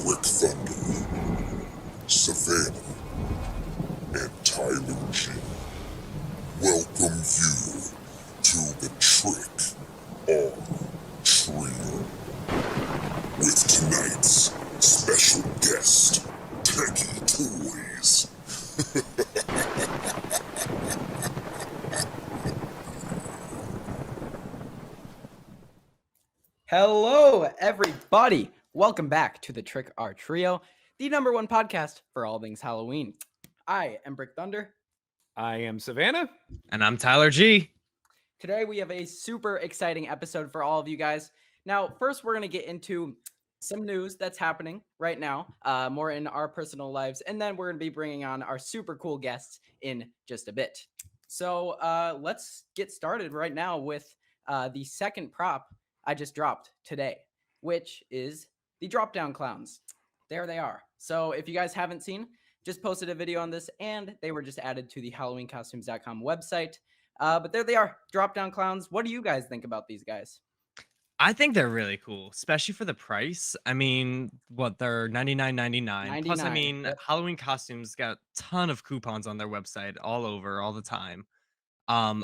Brick Thunder, Savannah, and Tyler G. Welcome you to the Trick or Trio with tonight's special guest, Techie Toys. Hello, everybody. Welcome back to the Trick or Trio, the #1 podcast for all things Halloween. I am Brick Thunder. I am Savannah. And I'm Tyler G. Today we have a super exciting episode for all of you guys. Now, first we're going to get into some news that's happening right now, more in our personal lives, and then we're going to be bringing on our super cool guests in just a bit. So let's get started right now with the second prop I just dropped today, which is the drop down clowns. There they are. So if you guys haven't seen, just posted a video on this and they were just added to the HalloweenCostumes.com website. But there they are, drop down clowns. What do you guys think about these guys? I think they're really cool, especially for the price. I mean, they're $99.99. Plus, I mean, yep. Halloween Costumes got a ton of coupons on their website all over, all the time.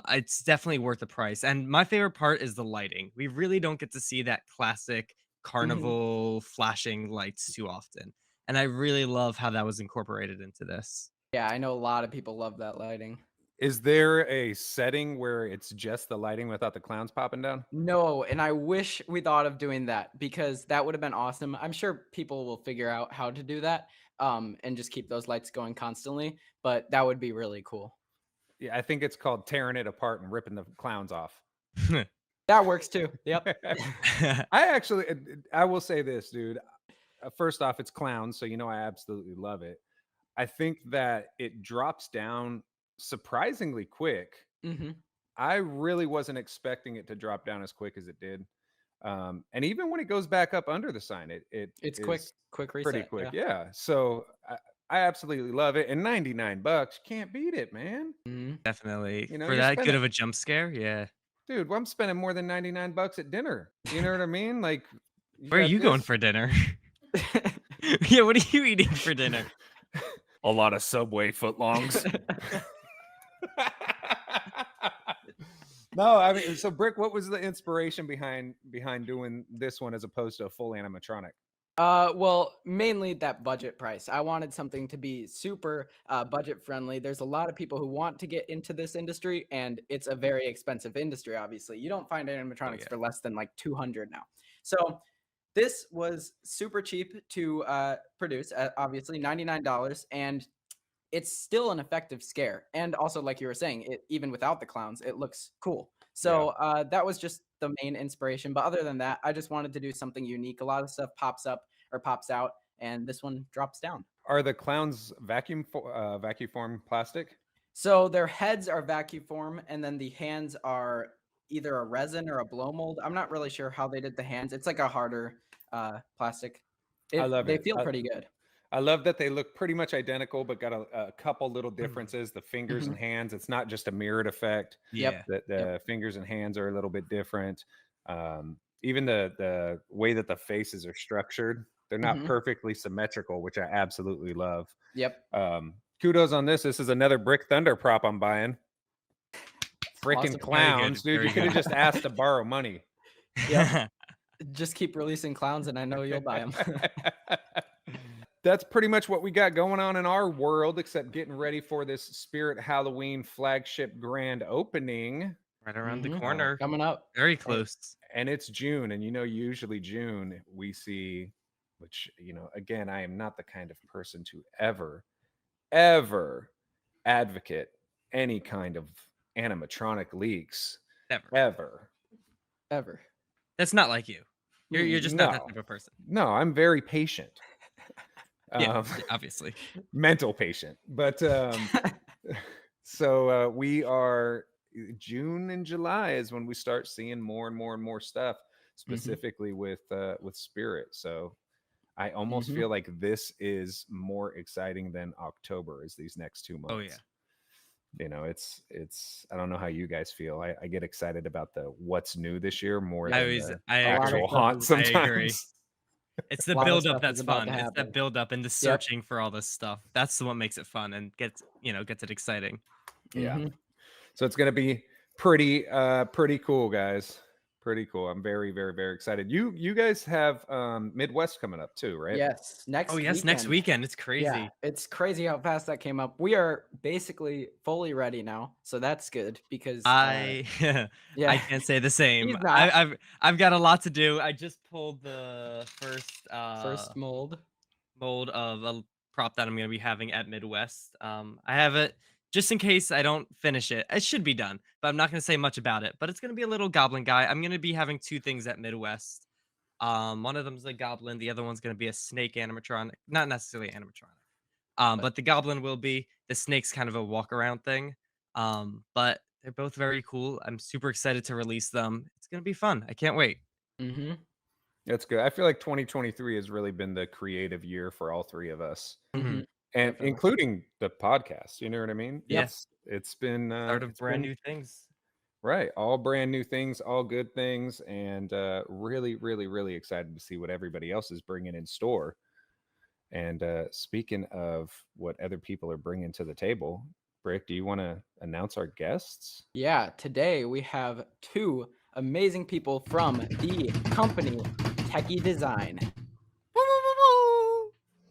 It's definitely worth the price. And my favorite part is the lighting. We really don't get to see that classic carnival flashing lights too often. And I really love how that was incorporated into this. Yeah, I know a lot of people love that lighting. Is there a setting where it's just the lighting without the clowns popping down? No, and I wish we thought of doing that because that would have been awesome. I'm sure people will figure out how to do that and just keep those lights going constantly, but that would be really cool. Yeah, I think it's called tearing it apart and ripping the clowns off. That works too. Yep. I will say this, dude. First off, it's clowns, so you know I absolutely love it. I think that it drops down surprisingly quick. Mm-hmm. I really wasn't expecting it to drop down as quick as it did. And even when it goes back up under the sign, It's quick reset. pretty quick. Yeah. So I absolutely love it. And $99, can't beat it, man. Mm-hmm. Definitely. You know, for you're that good spending- of a jump scare, yeah. Dude, I'm spending more than $99 at dinner. You know what I mean? Like, Where are you going for dinner? Yeah, what are you eating for dinner? A lot of Subway footlongs. No, I mean, so Brick, what was the inspiration behind doing this one as opposed to a full animatronic? Well, mainly that budget price. I wanted something to be super budget friendly. There's a lot of people who want to get into this industry, and it's a very expensive industry. Obviously, you don't find animatronics for less than like $200 now. So this was super cheap to produce. Obviously, $99, and it's still an effective scare. And also, like you were saying, even without the clowns, it looks cool. So that was just the main inspiration. But other than that, I just wanted to do something unique. A lot of stuff pops up or pops out, and this one drops down. Are the clowns vacuum form plastic? So their heads are vacuum form, and then the hands are either a resin or a blow mold. I'm not really sure how they did the hands. It's like a harder plastic. I love they it. feel pretty good. I love that they look pretty much identical, but got a couple little differences. The fingers and hands, it's not just a mirrored effect. Yeah. The fingers and hands are a little bit different. Even the way that the faces are structured, they're not perfectly symmetrical, which I absolutely love. Yep. Kudos on this. This is another Brick Thunder prop I'm buying. Freaking Awesome. clowns, dude. You could have just asked to borrow money. Yeah. Just keep releasing clowns, and I know you'll buy them. That's pretty much what we got going on in our world, except getting ready for this Spirit Halloween flagship grand opening. Right around the corner. Coming up. Very close. And it's June. And, you know, usually June we see, which, you know, again, I am not the kind of person to ever advocate any kind of animatronic leaks. Ever. That's not like you. You're just not that type of person. No, I'm very patient. Yeah, obviously. Mental patient. But so we are June and July is when we start seeing more and more stuff, specifically with Spirit. So I almost feel like this is more exciting than October is these next 2 months. Oh yeah. You know, it's I don't know how you guys feel. I get excited about the what's new this year more than the actual haunt sometimes. I agree. It's A the lot of build stuff up that's is about fun. to It's that happen. build up and the searching for all this stuff. That's the what makes it fun and gets it exciting. Yeah. Mhm. So it's going to be pretty cool, guys. Pretty cool. I'm very, very, very excited. You guys have Midwest coming up too, right? Yes, Oh next yes, next weekend. It's Yeah, crazy. it's crazy how fast that came up. We are basically fully ready now, so that's good because I yeah, I can't say the same. he's not. I've got a lot to do. I just pulled the first First mold. mold of a prop that I'm going to be having at Midwest. I have it just in case I don't finish it. It should be done, but I'm not going to say much about it. But it's going to be a little goblin guy. I'm going to be having two things at Midwest. One of them's a goblin. The other one's going to be a snake animatronic. Not necessarily animatronic. But the goblin will be. The snake's kind of a walk around thing. But they're both very cool. I'm super excited to release them. It's going to be fun. I can't wait. Mm-hmm. That's good. I feel like 2023 has really been the creative year for all three of us, Mm-hmm. and Definitely. including the podcast. You know what I mean? Yeah. It's been Start of it's brand been- new things. Right, all brand new things, all good things, and really, really, really excited to see what everybody else is bringing in store. And speaking of what other people are bringing to the table, Brick, do you want to announce our guests? Yeah, today we have two amazing people from the company Tekky Design.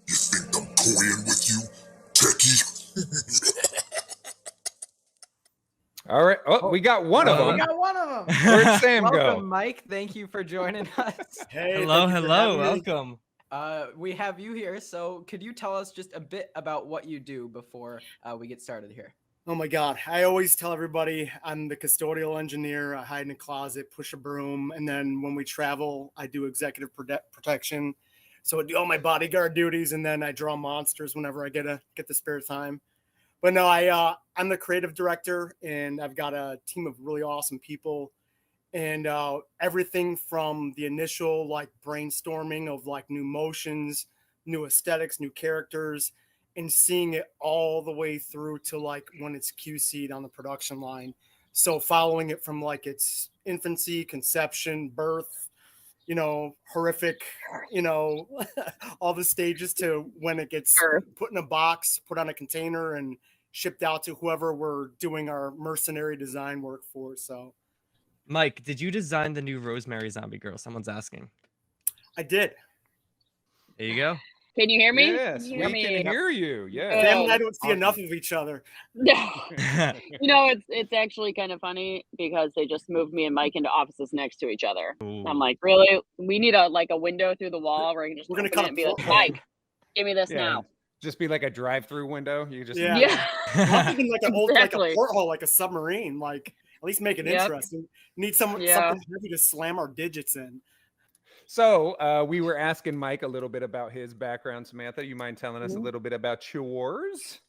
You think I'm toying with you, Techie? All right. Oh, we got one of We them. got one of them. Where'd Sam Welcome, go? Mike. Thank you for joining us. Hey, Hello, thank you for hello, having me. welcome. We have you here, so could you tell us just a bit about what you do before we get started here? Oh my God. I always tell everybody I'm the custodial engineer. I hide in a closet, push a broom. And then when we travel, I do executive protection. So I do all my bodyguard duties, and then I draw monsters whenever I get the spare time. But no, I'm the creative director, and I've got a team of really awesome people. And everything from the initial like brainstorming of like new motions, new aesthetics, new characters, and seeing it all the way through to like when it's QC'd on the production line. So following it from like its infancy, conception, birth, horrific, all the stages to when it gets put in a box, put on a container, and shipped out to whoever we're doing our mercenary design work for. So Mike, did you design the new Rosemary Zombie Girl? Someone's asking. I did. There you go. Can you hear me? Yes, Can you we hear me? can hear you. Yeah. Sam and I don't see Awesome. enough of each other. No. It's actually kind of funny because they just moved me and Mike into offices next to each other. I'm like, really? We need a window through the wall where I can just We're gonna open cut it a and be like, porthole. Mike, give me this Yeah. now. Just be like a drive-through window. You just Yeah. Yeah. I'm thinking like Exactly. a porthole, like a submarine. Like at least make it Yep. interesting. Need something Yeah. heavy to slam our digits in. So we were asking Mike a little bit about his background. Samantha, you mind telling us a Mhm. little bit about yours?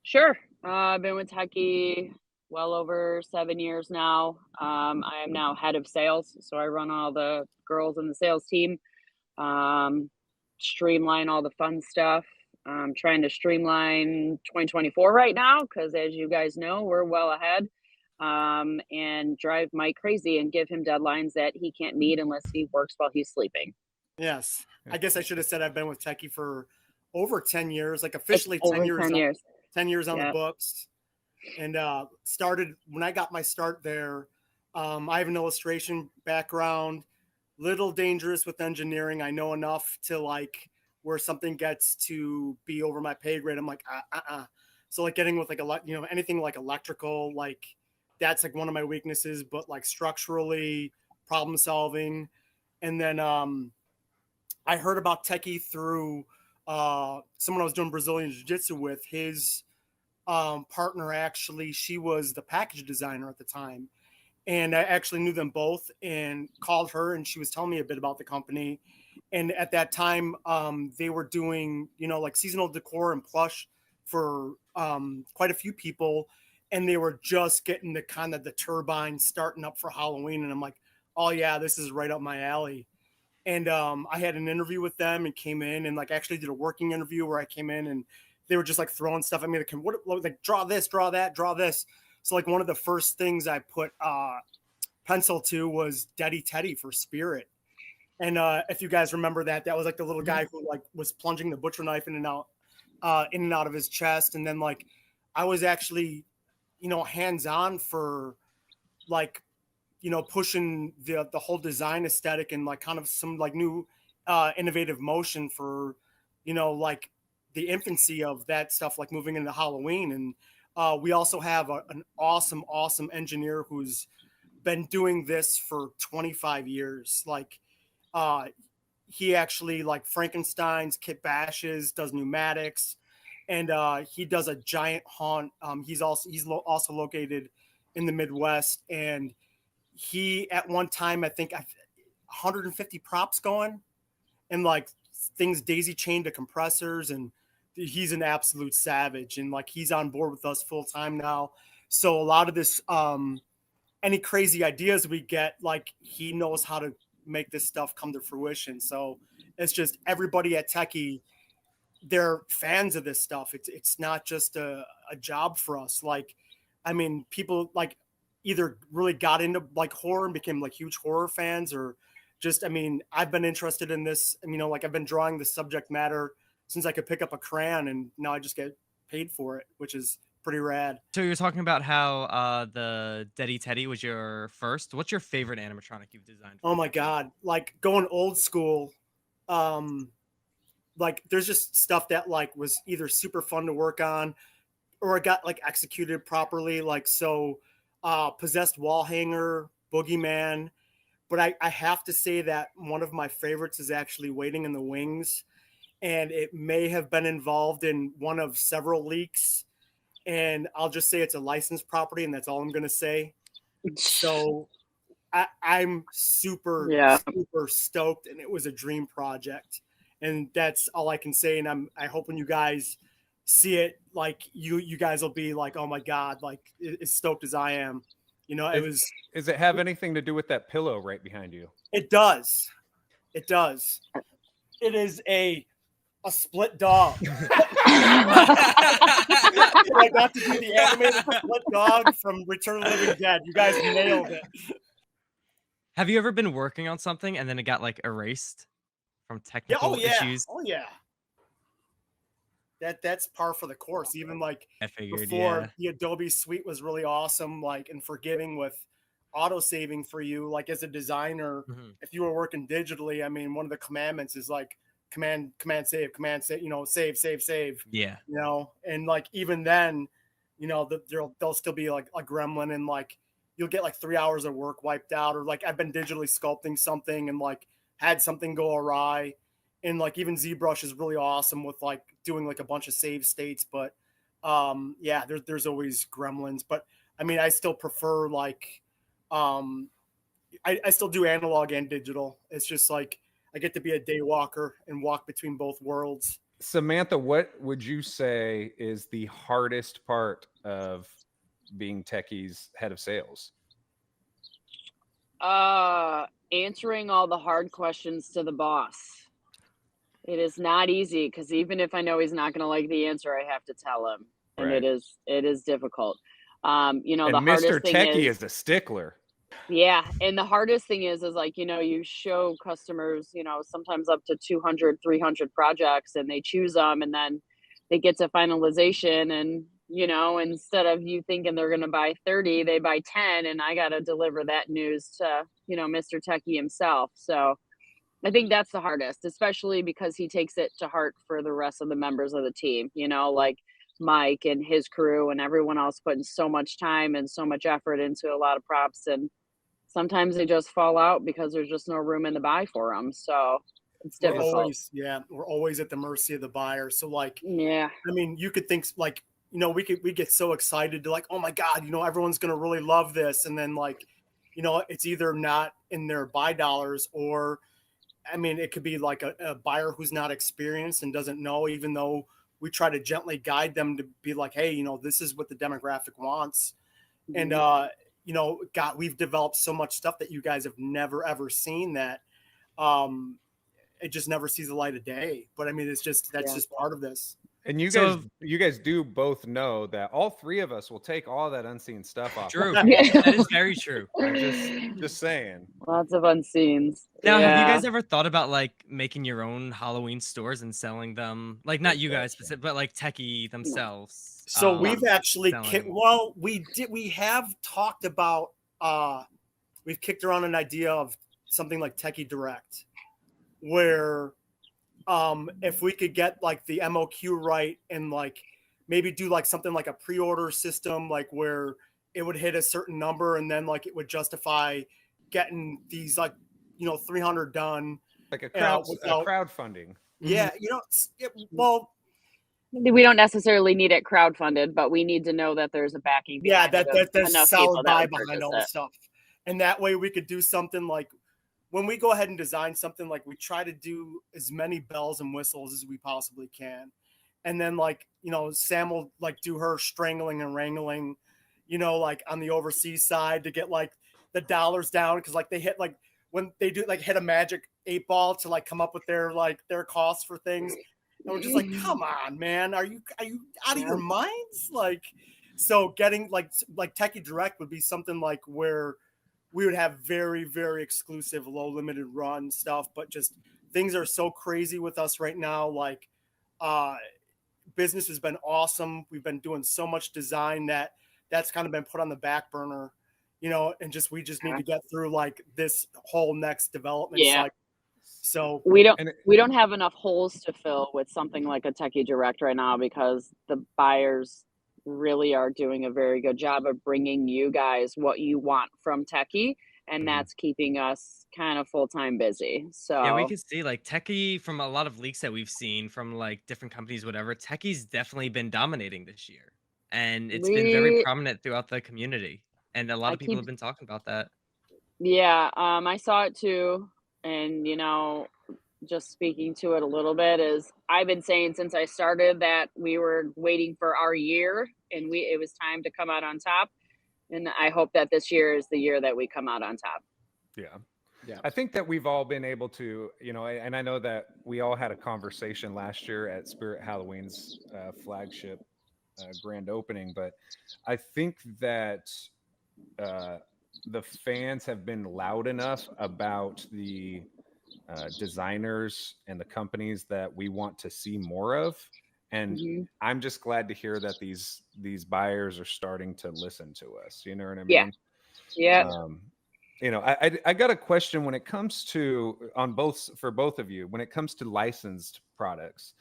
Sure. I've been with Techie well over 7 years now. I am now head of sales, so I run all the girls in the sales team. Streamline all the fun stuff. I'm trying to streamline 2024 right now because, as you guys know, we're well ahead. And drive Mike crazy and give him deadlines that he can't meet unless he works while he's sleeping. Yes. I guess I should have said I've been with Techie for over 10 years, like officially It's 10 over years. 10 years. 10 years on the Yep. books. And started when I got my start there. I have an illustration background, little dangerous with engineering. I know enough to like where something gets to be over my pay grade. I'm like, So like getting with like anything like electrical, like that's like one of my weaknesses, but like structurally problem solving. And then I heard about Techie through someone I was doing Brazilian jiu-jitsu with. His partner, actually, she was the package designer at the time. And I actually knew them both and called her, and she was telling me a bit about the company. And at that time, they were doing, like seasonal decor and plush for quite a few people. And they were just getting the kind of the turbine starting up for Halloween. And I'm like, oh yeah, this is right up my alley. And I had an interview with them and came in and like actually did a working interview where I came in and they were just like throwing stuff at me. Like draw this, draw that, draw this. So like one of the first things I put pencil to was Daddy Teddy for Spirit. And if you guys remember that was like the little guy who like was plunging the butcher knife in and out of his chest. And then like I was actually, hands-on for like, pushing the whole design aesthetic and like kind of some like new innovative motion for, like the infancy of that stuff, like moving into Halloween. And we also have an awesome engineer who's been doing this for 25 years. Like he actually like Frankenstein's, kit bashes, does pneumatics, and he does a giant haunt. He's also located in the Midwest, and he at one time I think 150 props going, and like things daisy chained to compressors, and he's an absolute savage, and like he's on board with us full time now. So a lot of this any crazy ideas we get, like he knows how to make this stuff come to fruition. So it's just everybody at Techie, they're fans of this stuff. It's not just a job for us. Like, I mean, people like either really got into like horror and became like huge horror fans, or just, I mean, I've been interested in this, like I've been drawing the subject matter since I could pick up a crayon, and now I just get paid for it, which is pretty rad. So you're talking about how the Deddy Teddy was your first. What's your favorite animatronic you've designed? Oh my God. Like going old school. Like there's just stuff that like was either super fun to work on or it got like executed properly. Like, so Possessed Wall Hanger, Boogeyman. But I have to say that one of my favorites is actually Waiting in the Wings. And it may have been involved in one of several leaks. And I'll just say it's a licensed property, and that's all I'm going to say. So I'm super stoked, and it was a dream project. And that's all I can say. And I hope when you guys see it, like you guys will be like, oh my God, like as stoked as I am. Does it have anything to do with that pillow right behind you? It does. It does. It is a split dog. I got to do the animated split dog from Return of the Living Dead. You guys nailed it. Have you ever been working on something and then it got like erased from technical issues? Oh yeah. That's par for the course. Even like I figured, before the Adobe Suite was really awesome, like and forgiving with auto saving for you. Like as a designer, if you were working digitally, I mean, one of the commandments is like command save, save. Yeah. And like even then, there'll still be like a gremlin, and like you'll get like 3 hours of work wiped out, or like I've been digitally sculpting something and like had something go awry. And like even ZBrush is really awesome with like doing like a bunch of save states, but there's always gremlins. But I mean, I still prefer like I still do analog and digital. It's just like I get to be a day walker and walk between both worlds. Samantha, what would you say is the hardest part of being Techie's head of sales? Answering all the hard questions to the boss. It is not easy, because even if I know he's not going to like the answer, I have to tell him, and Right. it is difficult. And the Mr. hardest thing Techie is a stickler. Yeah, and the hardest thing is like, you show customers, sometimes up to 200, 300 projects, and they choose them, and then they get to finalization, and instead of you thinking they're going to buy 30, they buy 10, and I got to deliver that news to Mr. Techie himself. So I think that's the hardest, especially because he takes it to heart for the rest of the members of the team, like Mike and his crew and everyone else putting so much time and so much effort into a lot of props, and sometimes they just fall out because there's just no room in the buy for them. So it's difficult. We're always at the mercy of the buyer. So like, yeah, I mean, you could think like, we get so excited to like, oh my God, everyone's going to really love this. And then like, it's either not in their buy dollars, or, I mean, it could be like a buyer who's not experienced and doesn't know, even though we try to gently guide them to be like, hey, this is what the demographic wants. And, God, we've developed so much stuff that you guys have never, ever seen that it just never sees the light of day. But I mean, that's just part of this. And you So guys do both know that all three of us will take all that unseen stuff off. true. the table. That is very true. I'm just saying. Lots of unseens. Now, have you Yeah. guys ever thought about like making your own Halloween stores and selling them? Like not you guys specific, but like Techie themselves. So we've actually selling. we have talked about we've kicked around an idea of something like Techie Direct, where if we could get like the MOQ right and like maybe do like something like a pre-order system, like where it would hit a certain number and then like it would justify getting these like 300 done, Like a without crowdfunding. Yeah, well, We don't necessarily need it crowdfunded, but we need to know that there's a backing. yeah, behind it that of there's enough solid people that buy would behind purchase all the it. stuff, and that way we could do something like when we go ahead and design something, like we try to do as many bells and whistles as we possibly can, and then like Sam will like do her strangling and wrangling, like on the overseas side to get like the dollars down, because like they hit like when they do like hit a magic 8-ball to like come up with their costs for things. And we're just like, come on, man, are you out of your minds? Like, so getting like Techie Direct would be something like where we would have very, very exclusive, low limited run stuff, but just things are so crazy with us right now. Like, business has been awesome. We've been doing so much design that's kind of been put on the back burner, and we just need to get through like this whole next development cycle. So we don't have enough holes to fill with something like a Techie Direct right now, because the buyers really are doing a very good job of bringing you guys what you want from Techie, and that's keeping us kind of full-time busy. So Yeah, we could see like Techie from a lot of leaks that we've seen from like different companies, whatever. Techie's definitely been dominating this year, and it's been very prominent throughout the community, and a lot of people have been talking about that. Yeah, I saw it too, and just speaking to it a little bit, is I've been saying since I started that we were waiting for our year, and it was time to come out on top, and I hope that this year is the year that we come out on top. Yeah. I think that we've all been able to, and I know that we all had a conversation last year at Spirit Halloween's flagship grand opening, but I think that the fans have been loud enough about the designers and the companies that we want to see more of, and I'm just glad to hear that these buyers are starting to listen to us. You know what I mean? I got a question when it comes to for both of you, when it comes to licensed products.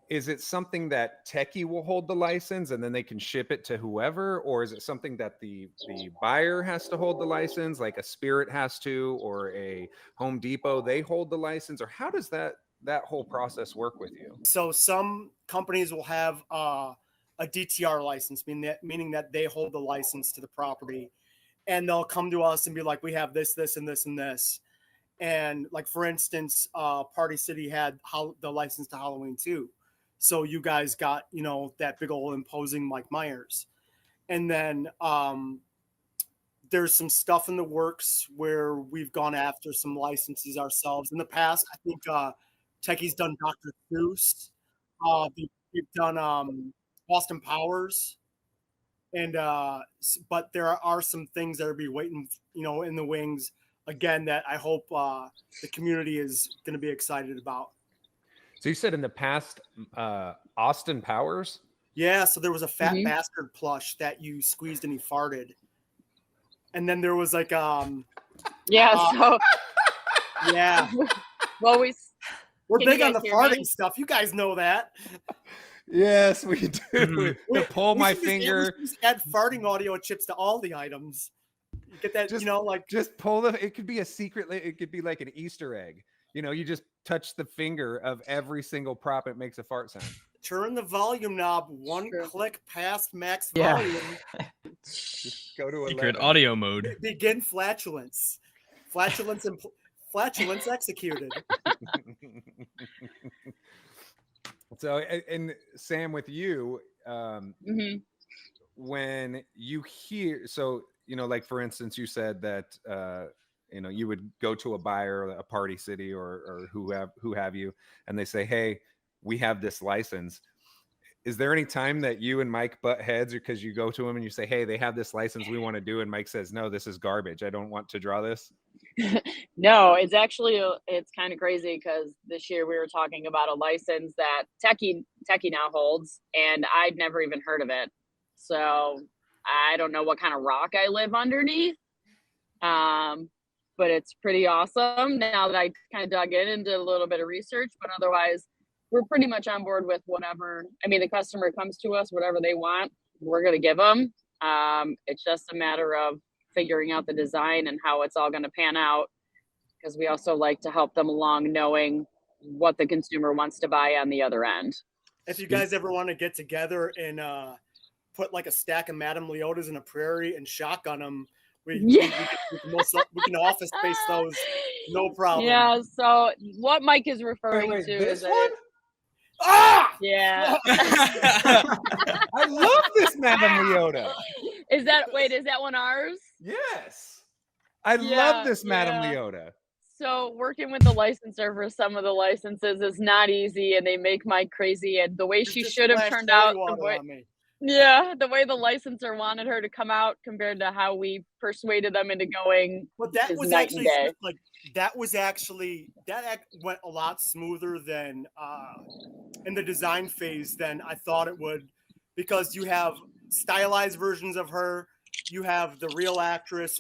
Is it something that Techie will hold the license and then they can ship it to whoever, or is it something that the buyer has to hold the license, like a Spirit has to, or a Home Depot, they hold the license, or how does that whole process work with you? So some companies will have a DTR license, meaning that they hold the license to the property, and they'll come to us and be like, we have this, this, and this, and this. And like, for instance, Party City had the license to Halloween too. So you guys got, that big old imposing Mike Myers. And then there's some stuff in the works where we've gone after some licenses ourselves. In the past, I think Techie's done Dr. Seuss. We've done Austin Powers. And but there are some things that are be waiting, in the wings again, that I hope the community is going to be excited about. So you said in the past, Austin Powers? Yeah, so there was a fat bastard plush that you squeezed and he farted. And then there was like yeah. Well, we're big on the farting stuff. You guys know that. Yes, we do. To pull my finger. Add farting audio chips to all the items. You get that, just pull it could be a secret. It could be like an Easter egg. You just touch the finger of every single prop. It makes a fart sound. Turn the volume knob one click past max volume. Just go to secret 11. audio mode. Begin flatulence. Flatulence executed. So, and Sam, with you, when you hear, like for instance, you said that you would go to a buyer, a Party City, or who have you, and they say, hey, we have this license. Is there any time that you and Mike butt heads because you go to him and you say, hey, they have this license we want to do, and Mike says, no, this is garbage, I don't want to draw this? No, it's actually it's kind of crazy because this year we were talking about a license that Techie now holds, and I'd never even heard of it. So I don't know what kind of rock I live underneath. But it's pretty awesome now that I kind of dug in and did a little bit of research. But otherwise, we're pretty much on board with whatever. I mean, the customer comes to us, whatever they want, we're going to give them. It's just a matter of figuring out the design and how it's all going to pan out, because we also like to help them along knowing what the consumer wants to buy on the other end. If you guys ever want to get together and put like a stack of Madame Leotas in a prairie and shotgun them, we can office space those, no problem. Yeah, so what Mike is referring to this is one? Yeah. I love this Madame Leota. Is that one ours? Yes. I love this Madame Leota. So working with the licensor for some of the licenses is not easy, and they make Mike crazy. And the way she should have turned out, the way the licensor wanted her to come out compared to how we persuaded them into going. But that was actually like that went a lot smoother than in the design phase than I thought it would, because you have stylized versions of her, you have the real actress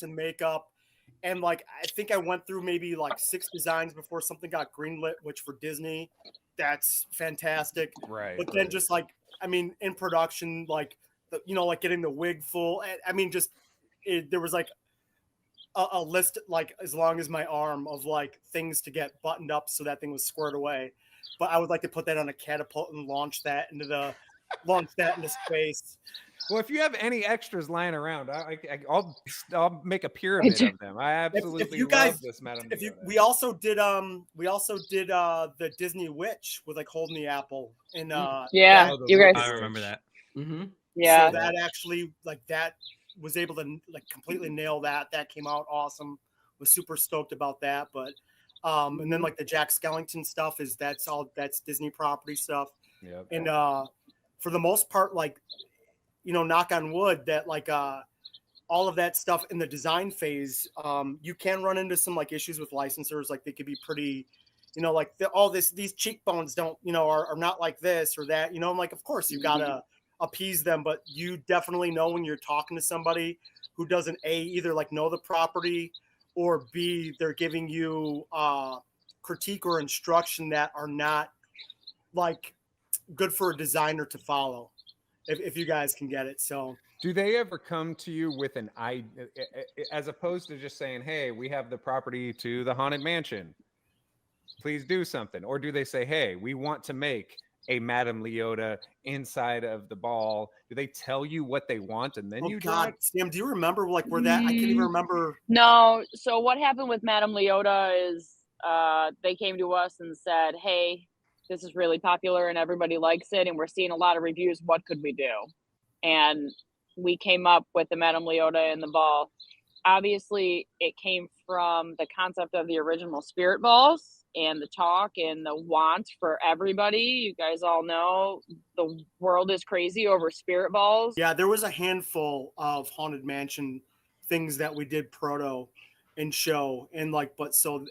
in makeup. And like, I think I went through maybe like 6 designs before something got greenlit, which for Disney, that's fantastic. Right. But then just like, I mean, in production, like, like getting the wig full. I mean, there was like a list like as long as my arm of like things to get buttoned up so that thing was squared away. But I would like to put that on a catapult and launch that into space. Well, if you have any extras lying around, I'll make a pyramid of them. I absolutely love this Madame Leota. We also did the Disney Witch with like holding the apple and you guys. I remember that. Mm-hmm. Yeah. So that actually that was able to like completely nail that. That came out awesome. Was super stoked about that. But and then like the Jack Skellington stuff that's Disney property stuff. Yep. And for the most part, like, knock on wood, that like all of that stuff in the design phase, you can run into some like issues with licensors. Like they could be pretty, like these cheekbones don't, are not like this or that, I'm like, of course you gotta appease them, but you definitely know when you're talking to somebody who doesn't either like know the property, or B, they're giving you critique or instruction that are not like good for a designer to follow, if you guys can get it. So do they ever come to you with an idea, as opposed to just saying, hey, we have the property to the Haunted Mansion, please do something? Or do they say, hey, we want to make a Madame Leota inside of the ball? Do they tell you what they want and then Sam, do you remember like where that I can't even remember? No. So what happened with Madame Leota is they came to us and said, hey, this is really popular and everybody likes it, and we're seeing a lot of reviews. What could we do? And we came up with the Madame Leota in the ball. Obviously, it came from the concept of the original Spirit Balls and the talk and the want for everybody. You guys all know the world is crazy over Spirit Balls. Yeah, there was a handful of Haunted Mansion things that we did proto and show, and like, but so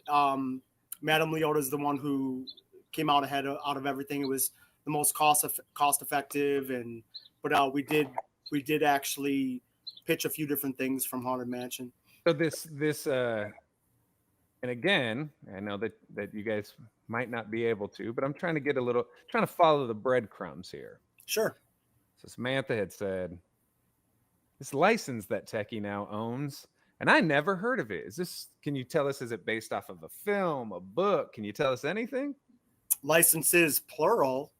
Madame Leota is the one who came out ahead out of everything. It was the most cost effective, but we did actually pitch a few different things from Haunted Mansion. So this and again, I know that you guys might not be able to, but I'm trying to follow the breadcrumbs here. Sure. So Samantha had said this license that Techie now owns, and I never heard of it. Can you tell us, is it based off of a film, a book? Can you tell us anything? Licenses, plural.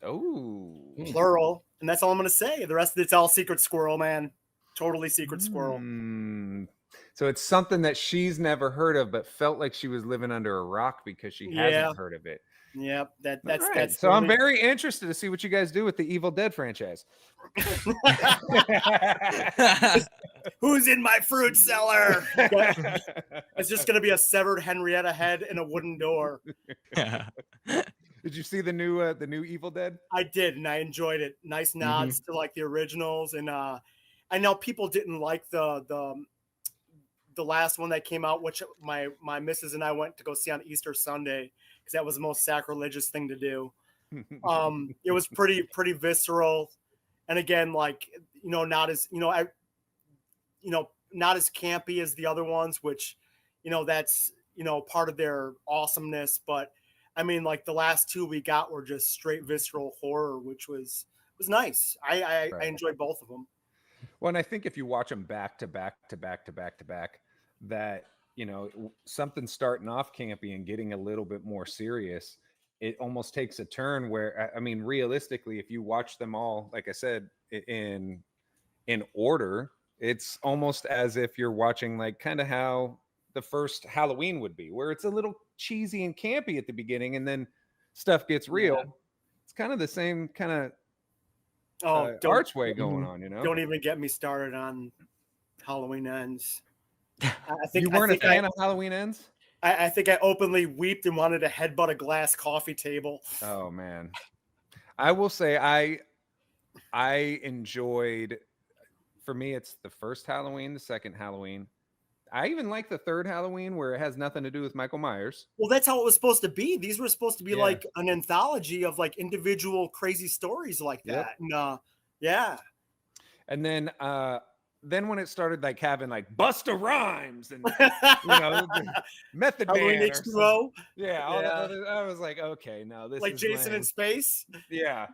Oh, plural. And that's all I'm going to say. The rest of it's all secret squirrel, man. Totally secret squirrel. So it's something that she's never heard of, but felt like she was living under a rock because she hasn't heard of it. Yep. That's right. So I'm very interested to see what you guys do with the Evil Dead franchise. Who's in my fruit cellar? It's just going to be a severed Henrietta head and a wooden door. Did you see the new Evil Dead? I did, and I enjoyed it. Nice nods to like the originals, and I know people didn't like the last one that came out, which my missus and I went to go see on Easter Sunday because that was the most sacrilegious thing to do. It was pretty visceral, and again, like not as not as campy as the other ones, which that's part of their awesomeness. But I mean, like the last two we got were just straight visceral horror, which was nice. I enjoyed both of them. Well, and I think if you watch them back to back to back to back to back, that something starting off campy and getting a little bit more serious, it almost takes a turn where, I mean, realistically, if you watch them all, like I said, in order, it's almost as if you're watching like kind of how the first Halloween would be, where it's a little cheesy and campy at the beginning, and then stuff gets real. Yeah. It's kind of the same kind of archway going on, Don't even get me started on Halloween Ends. I think you weren't a fan of Halloween Ends. I think I openly wept and wanted to headbutt a glass coffee table. Oh man, I will say I enjoyed. For me, it's the first Halloween, the second Halloween. I even like the third Halloween where it has nothing to do with Michael Myers. Well, that's how it was supposed to be. These were supposed to be like an anthology of like individual crazy stories like that. And yeah. And then when it started like having like Busta Rhymes and Method Man, H2O. All that other, I was like, okay, no, this like is Jason lame. in Space. Yeah,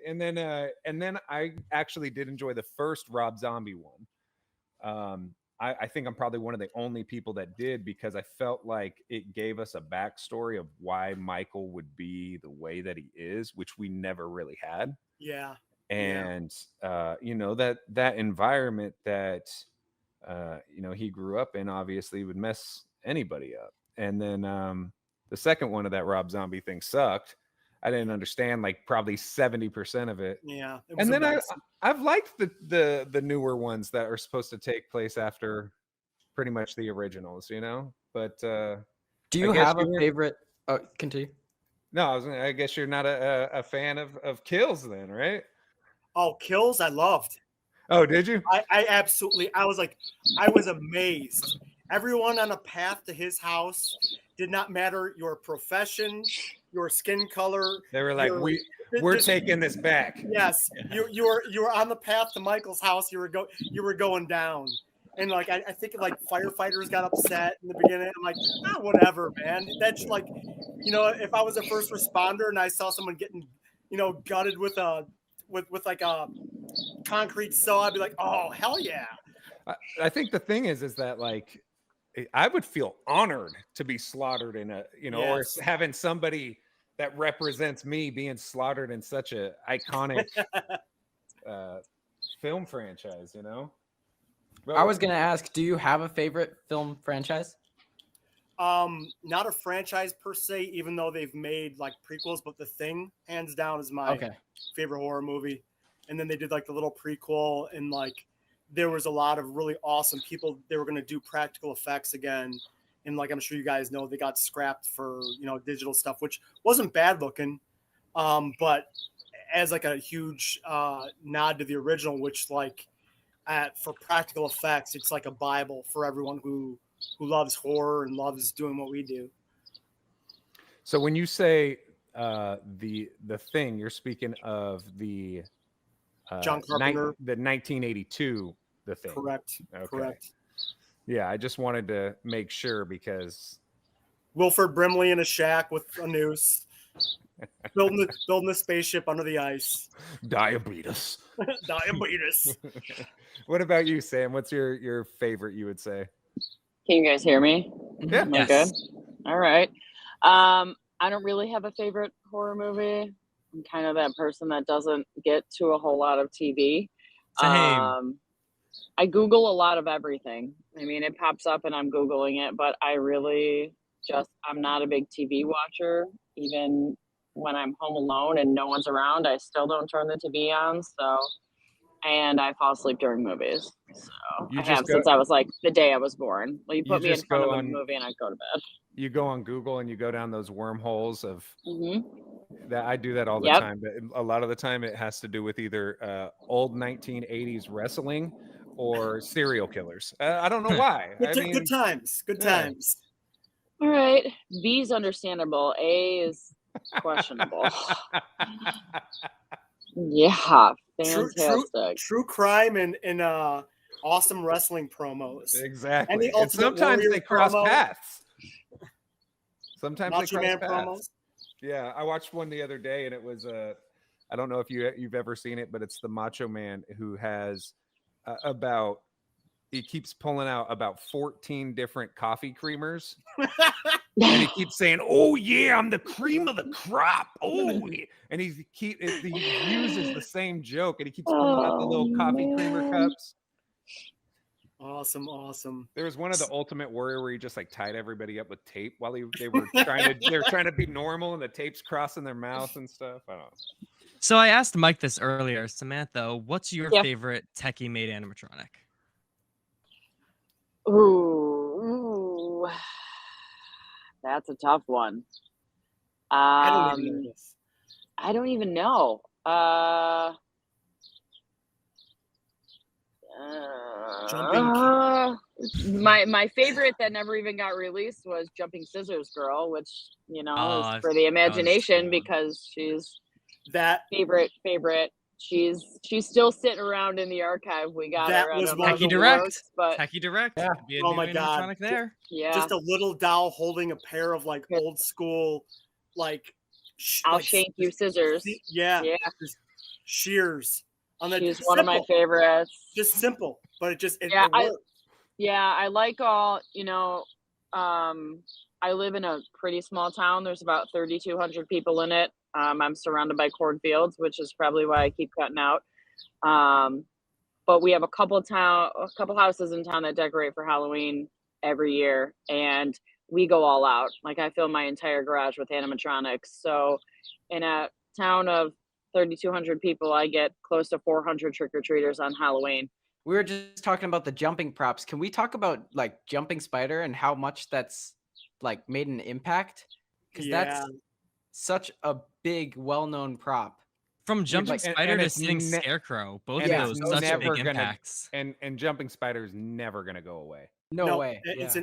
and then I actually did enjoy the first Rob Zombie one. I think I'm probably one of the only people that did, because I felt like it gave us a backstory of why Michael would be the way that he is, which we never really had. Yeah. And that environment that he grew up in obviously would mess anybody up. And then the second one of that Rob Zombie thing sucked. I didn't understand like probably 70% of it. Yeah. And then I've liked the newer ones that are supposed to take place after pretty much the originals, But do you have a favorite? Oh, continue. No, I guess you're not a fan of Kills then, right? Oh, Kills, I loved. Oh, did you? I absolutely, I was amazed. Everyone on a path to his house, did not matter your profession, your skin color. They were like, we're taking this back. Yes, you were on the path to Michael's house. You were going down, and like I think like firefighters got upset in the beginning. I'm like, whatever, man. That's like, if I was a first responder and I saw someone getting, gutted with like a concrete saw, I'd be like, oh hell yeah. I think the thing is that like, I would feel honored to be slaughtered in a, or having somebody that represents me being slaughtered in such a iconic film franchise, But, I was going to ask, do you have a favorite film franchise? Not a franchise per se, even though they've made like prequels, but The Thing, hands down, is my favorite horror movie. And then they did like the little prequel, and like there was a lot of really awesome people. They were going to do practical effects again. And like, I'm sure you guys know, they got scrapped for, digital stuff, which wasn't bad looking. But as like a huge nod to the original, which like for practical effects, it's like a Bible for everyone who loves horror and loves doing what we do. So when you say the Thing, you're speaking of the John Carpenter, the 1982 The Thing. Correct. Okay. Correct. Yeah, I just wanted to make sure, because Wilford Brimley in a shack with a noose, building a spaceship under the ice. Diabetes. Diabetes. What about you, Sam? What's your favorite, you would say? Can you guys hear me? Yeah. Am I good? All right. I don't really have a favorite horror movie. I'm kind of that person that doesn't get to a whole lot of TV. Same. I Google a lot of everything. I mean, it pops up and I'm Googling it, but I really I'm not a big TV watcher. Even when I'm home alone and no one's around, I still don't turn the TV on. So and I fall asleep during movies. So You I just have go- since I was like the day I was born. Well, you You put me in just front go of a on- movie and I go to bed. You go on Google and you go down those wormholes of Hmm. that. I do that all the Yep. time, but a lot of the time it has to do with either old 1980s wrestling or serial killers. I don't know why. Good times. Good yeah. times. All right. B's understandable. A is questionable. Yeah. Fantastic. True crime and awesome wrestling promos. Exactly. And the And Ultimate sometimes Warrior they cross promo. paths. Sometimes Macho they cross Man paths. promos. Yeah, I watched one the other day, and it was I don't know if you've ever seen it, but it's the Macho Man who has about he keeps pulling out about 14 different coffee creamers, and he keeps saying, "Oh yeah, I'm the cream of the crop." Oh, yeah. And he uses the same joke, and he keeps pulling out the little coffee creamer cups. Awesome. There was one of the Ultimate Warrior where he just like tied everybody up with tape while they were trying to be normal, and the tape's crossing their mouth and stuff. I don't know. So I asked Mike this earlier. Samantha, what's your Yeah. favorite Techie made animatronic? Ooh. That's a tough one. I don't even know this. I don't even know. My favorite that never even got released was Jumping Scissors Girl, which is for the imagination because she's That favorite. She's still sitting around in the archive. We got That her. was I don't know one if of Techie the it Direct. works, but Techie Direct. Yeah. Could be a Oh new my God. animatronic there. yeah, just a little doll holding a pair of like old school like I'll shank you scissors. Yeah. Yeah. Just shears on the She's one of my favorites. Just simple, but it Yeah, it works. I like all, I live in a pretty small town. There's about 3,200 people in it. I'm surrounded by cornfields, which is probably why I keep cutting out. But we have a couple houses in town that decorate for Halloween every year, and we go all out. Like I fill my entire garage with animatronics. So in a town of 3,200 people, I get close to 400 trick-or-treaters on Halloween. We were just talking about the jumping props. Can we talk about like Jumping Spider and how much that's like made an impact? Because that's such a big, well-known prop. From Jumping like- Spider and to it's Sitting Scarecrow, both and of it's those such never big gonna- impacts. And Jumping Spider is never gonna go away. No way. It's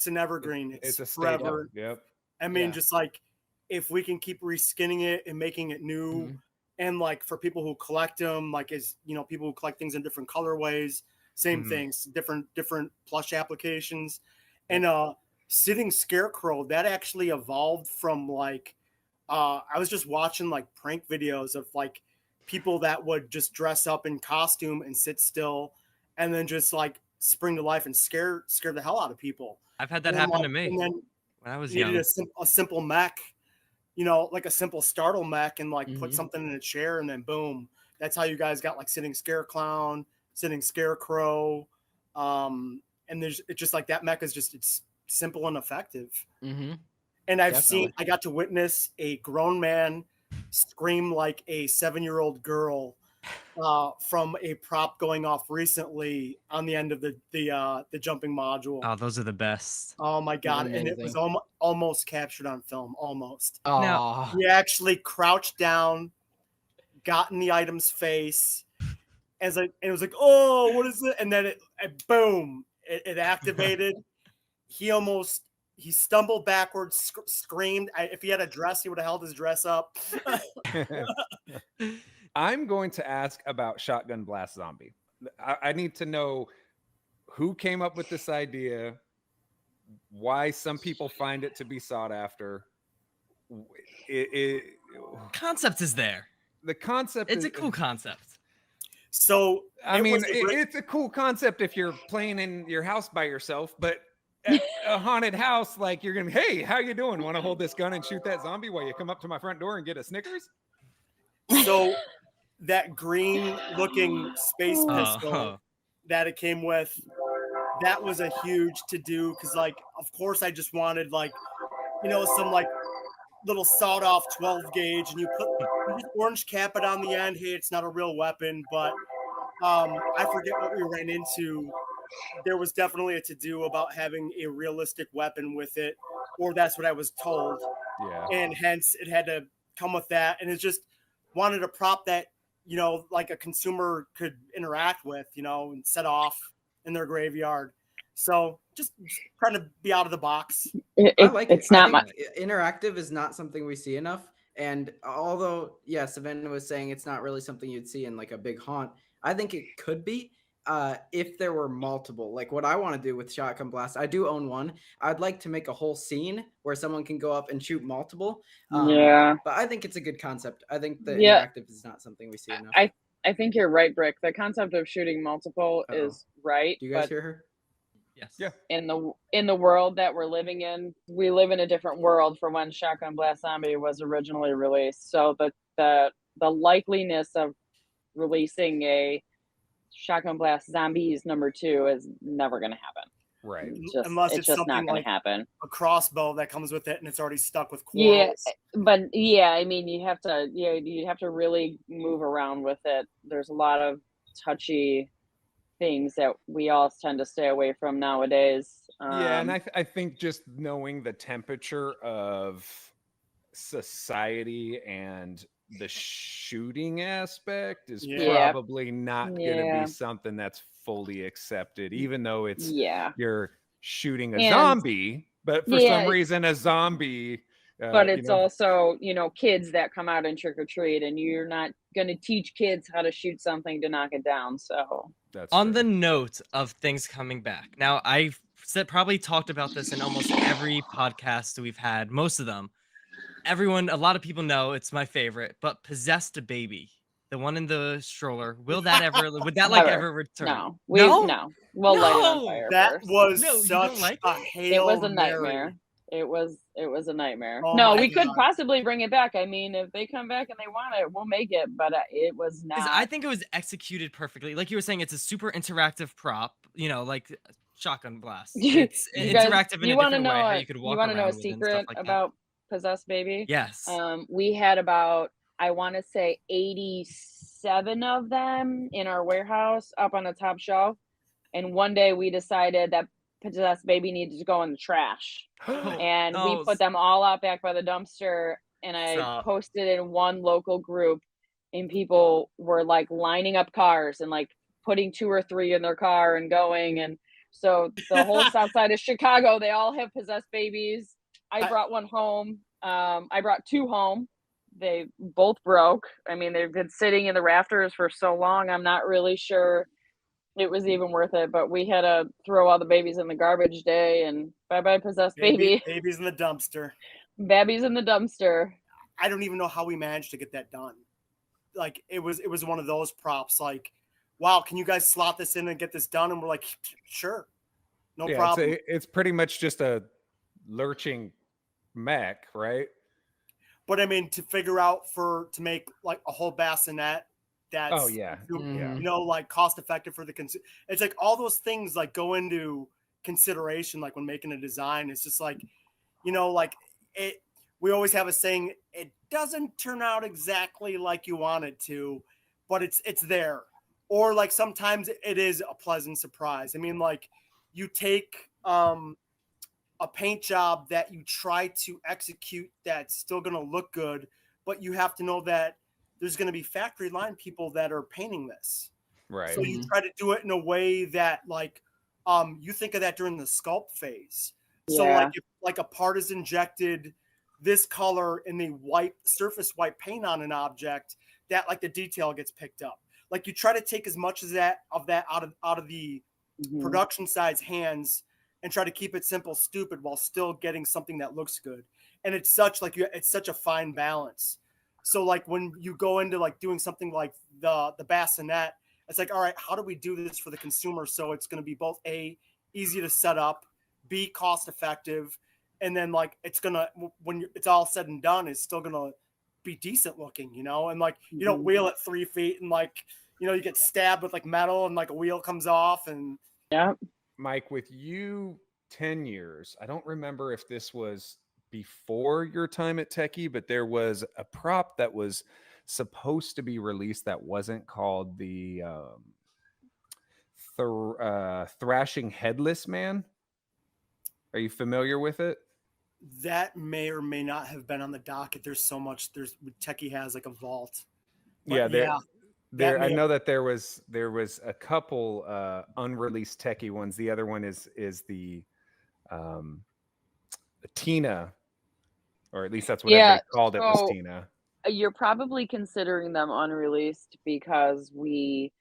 an evergreen. It's a forever. staple. Yep. I mean, Yeah. just like if we can keep reskinning it and making it new, and like for people who collect them, like people who collect things in different colorways, same things, different plush applications, and Sitting Scarecrow that actually evolved from like I was just watching like prank videos of like people that would just dress up in costume and sit still, and then just like spring to life and scare the hell out of people. I've had that happen to me And then when I was needed young. a simple mech, like a simple startle mech, and like put something in a chair, and then boom, that's how you guys got like Sitting Scareclown, Sitting Scarecrow, and it's just like that mech is just it's simple and effective. And I got to witness a grown man scream like a 7-year-old girl from a prop going off recently on the end of the jumping module. Oh, those are the best. Oh my God. Amazing. And it was almost captured on film. Almost. Oh, We actually crouched down, got in the item's face, and it was like, oh, what is it? And then boom, it activated. He stumbled backwards, screamed. If he had a dress, he would have held his dress up. I'm going to ask about Shotgun Blast Zombie. I need to know who came up with this idea, why some people find it to be sought after. Concept is there. The concept It's a cool concept. So I mean, it's a cool concept if you're playing in your house by yourself, but at a haunted house, like you're gonna be, hey, how you doing? Want to hold this gun and shoot that zombie while you come up to my front door and get a Snickers? So that green looking space pistol that it came with, that was a huge to do because like of course I just wanted like some like little sawed off 12 gauge, and you just orange cap it on the end. Hey, it's not a real weapon, but I forget what we ran into. There was definitely a to-do about having a realistic weapon with it, or that's what I was told. Yeah. And hence it had to come with that. And it just wanted a prop that, like a consumer could interact with, and set off in their graveyard. So just trying to be out of the box. I like it's it. not I my think interactive is not something we see enough. And although, yeah, Savannah was saying it's not really something you'd see in like a big haunt, I think it could be if there were multiple. Like what I want to do with Shotgun Blast, I do own one. I'd like to make a whole scene where someone can go up and shoot multiple. Yeah. But I think it's a good concept. I think the Yeah. interactive is not something we see enough. I think you're right, Brick. The concept of shooting multiple Uh-oh. is right. Do you guys but hear her? Yes. Yeah. in the world that we're living in, we live in a different world from when Shotgun Blast Zombie was originally released. So the likeliness of releasing a Shotgun Blast Zombies #2 is never going to happen. Right. Unless it's it's just something not going like to happen. a crossbow that comes with it and it's already stuck with Yeah, quarrels. but yeah, I mean, you have to really move around with it. There's a lot of touchy things that we all tend to stay away from nowadays. Yeah, and I think just knowing the temperature of society and the shooting aspect is Yeah. probably not going to Yeah. be something that's fully accepted, even though it's Yeah. you're shooting a And- zombie, but for Yeah. some reason a zombie. But it's also, kids that come out and trick or treat, and you're not going to teach kids how to shoot something to knock it down. So that's On true. the note of things coming back, now I've probably talked about this in almost every podcast we've had, most of them. A lot of people know it's my favorite, but Possessed Baby, the one in the stroller, would that Never. ever return? no, No? we'll light it on No! fire That first. was No, you don't such like a it? Hail It was a Mary. nightmare. It was a nightmare. Oh No, my we could God. possibly bring it back. I mean, if they come back and they want it, we'll make it. But it was Because not. I think it was executed perfectly. Like you were saying, it's a super interactive prop, like Shotgun Blast. It's You guys- interactive in you a wanna different know way, how a- you could you walk want around to know a with it and stuff secret like that. about Possessed Baby? Yes. We had about, I want to say, 87 of them in our warehouse up on the top shelf. And one day we decided that Possessed Baby needed to go in the trash. And we no, put them all out back by the dumpster. And I Stop. posted in one local group, and people were like lining up cars and like putting 2 or 3 in their car and going. And so the whole south side of Chicago, they all have Possessed Babies. I brought one home. I brought 2 home. They both broke. I mean, they've been sitting in the rafters for so long. I'm not really sure it was even worth it, but we had to throw all the babies in the garbage day, and bye-bye Possessed Baby. Babies in the dumpster. Babbies in the dumpster. I don't even know how we managed to get that done. Like it was one of those props. Like, wow, can you guys slot this in and get this done? And we're like, sure, no problem. It's pretty much just a lurching mech, right? But I mean, to figure out to make like a whole bassinet that's like cost effective for the consumer. It's like all those things like go into consideration, like when making a design. It's just like, like it. We always have a saying, it doesn't turn out exactly like you want it to, but it's there. Or like sometimes it is a pleasant surprise. I mean, like you take a paint job that you try to execute that's still going to look good, but you have to know that there's going to be factory line people that are painting this. Right. So you try to do it in a way that like you think of that during the sculpt phase. So like if like a part is injected this color in the white surface white paint on an object, that like the detail gets picked up. Like you try to take as much as that out of the production side's hands and try to keep it simple, stupid, while still getting something that looks good. And it's such a fine balance. So like when you go into like doing something like the bassinet, it's like, all right, how do we do this for the consumer? So it's going to be both A, easy to set up, B, cost effective. And then like, it's going to, when it's all said and done, it's still going to be decent looking, and like, you don't wheel it 3 feet and like, you get stabbed with like metal and like a wheel comes off and Mike, with you 10 years, I don't remember if this was before your time at Techie, but there was a prop that was supposed to be released that wasn't called the Thrashing Headless Man. Are you familiar with it? That may or may not have been on the docket. There's so much. Techie has like a vault. But I know that there was a couple unreleased Techie ones. The other one is the Tina, or at least that's what everybody called it, was Tina. You're probably considering them unreleased because we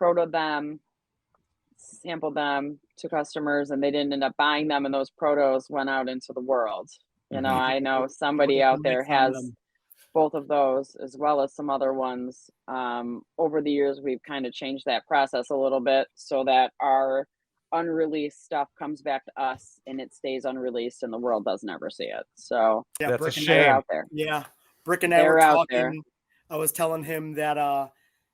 protoed them, sampled them to customers, and they didn't end up buying them, and those protos went out into the world. You know, I know somebody out there has both of those as well as some other ones. Over the years, we've kind of changed that process a little bit so that our unreleased stuff comes back to us and it stays unreleased and the world doesn't ever see it. So that's a shame. Out there. Yeah. Brick and I were talking. I was telling him that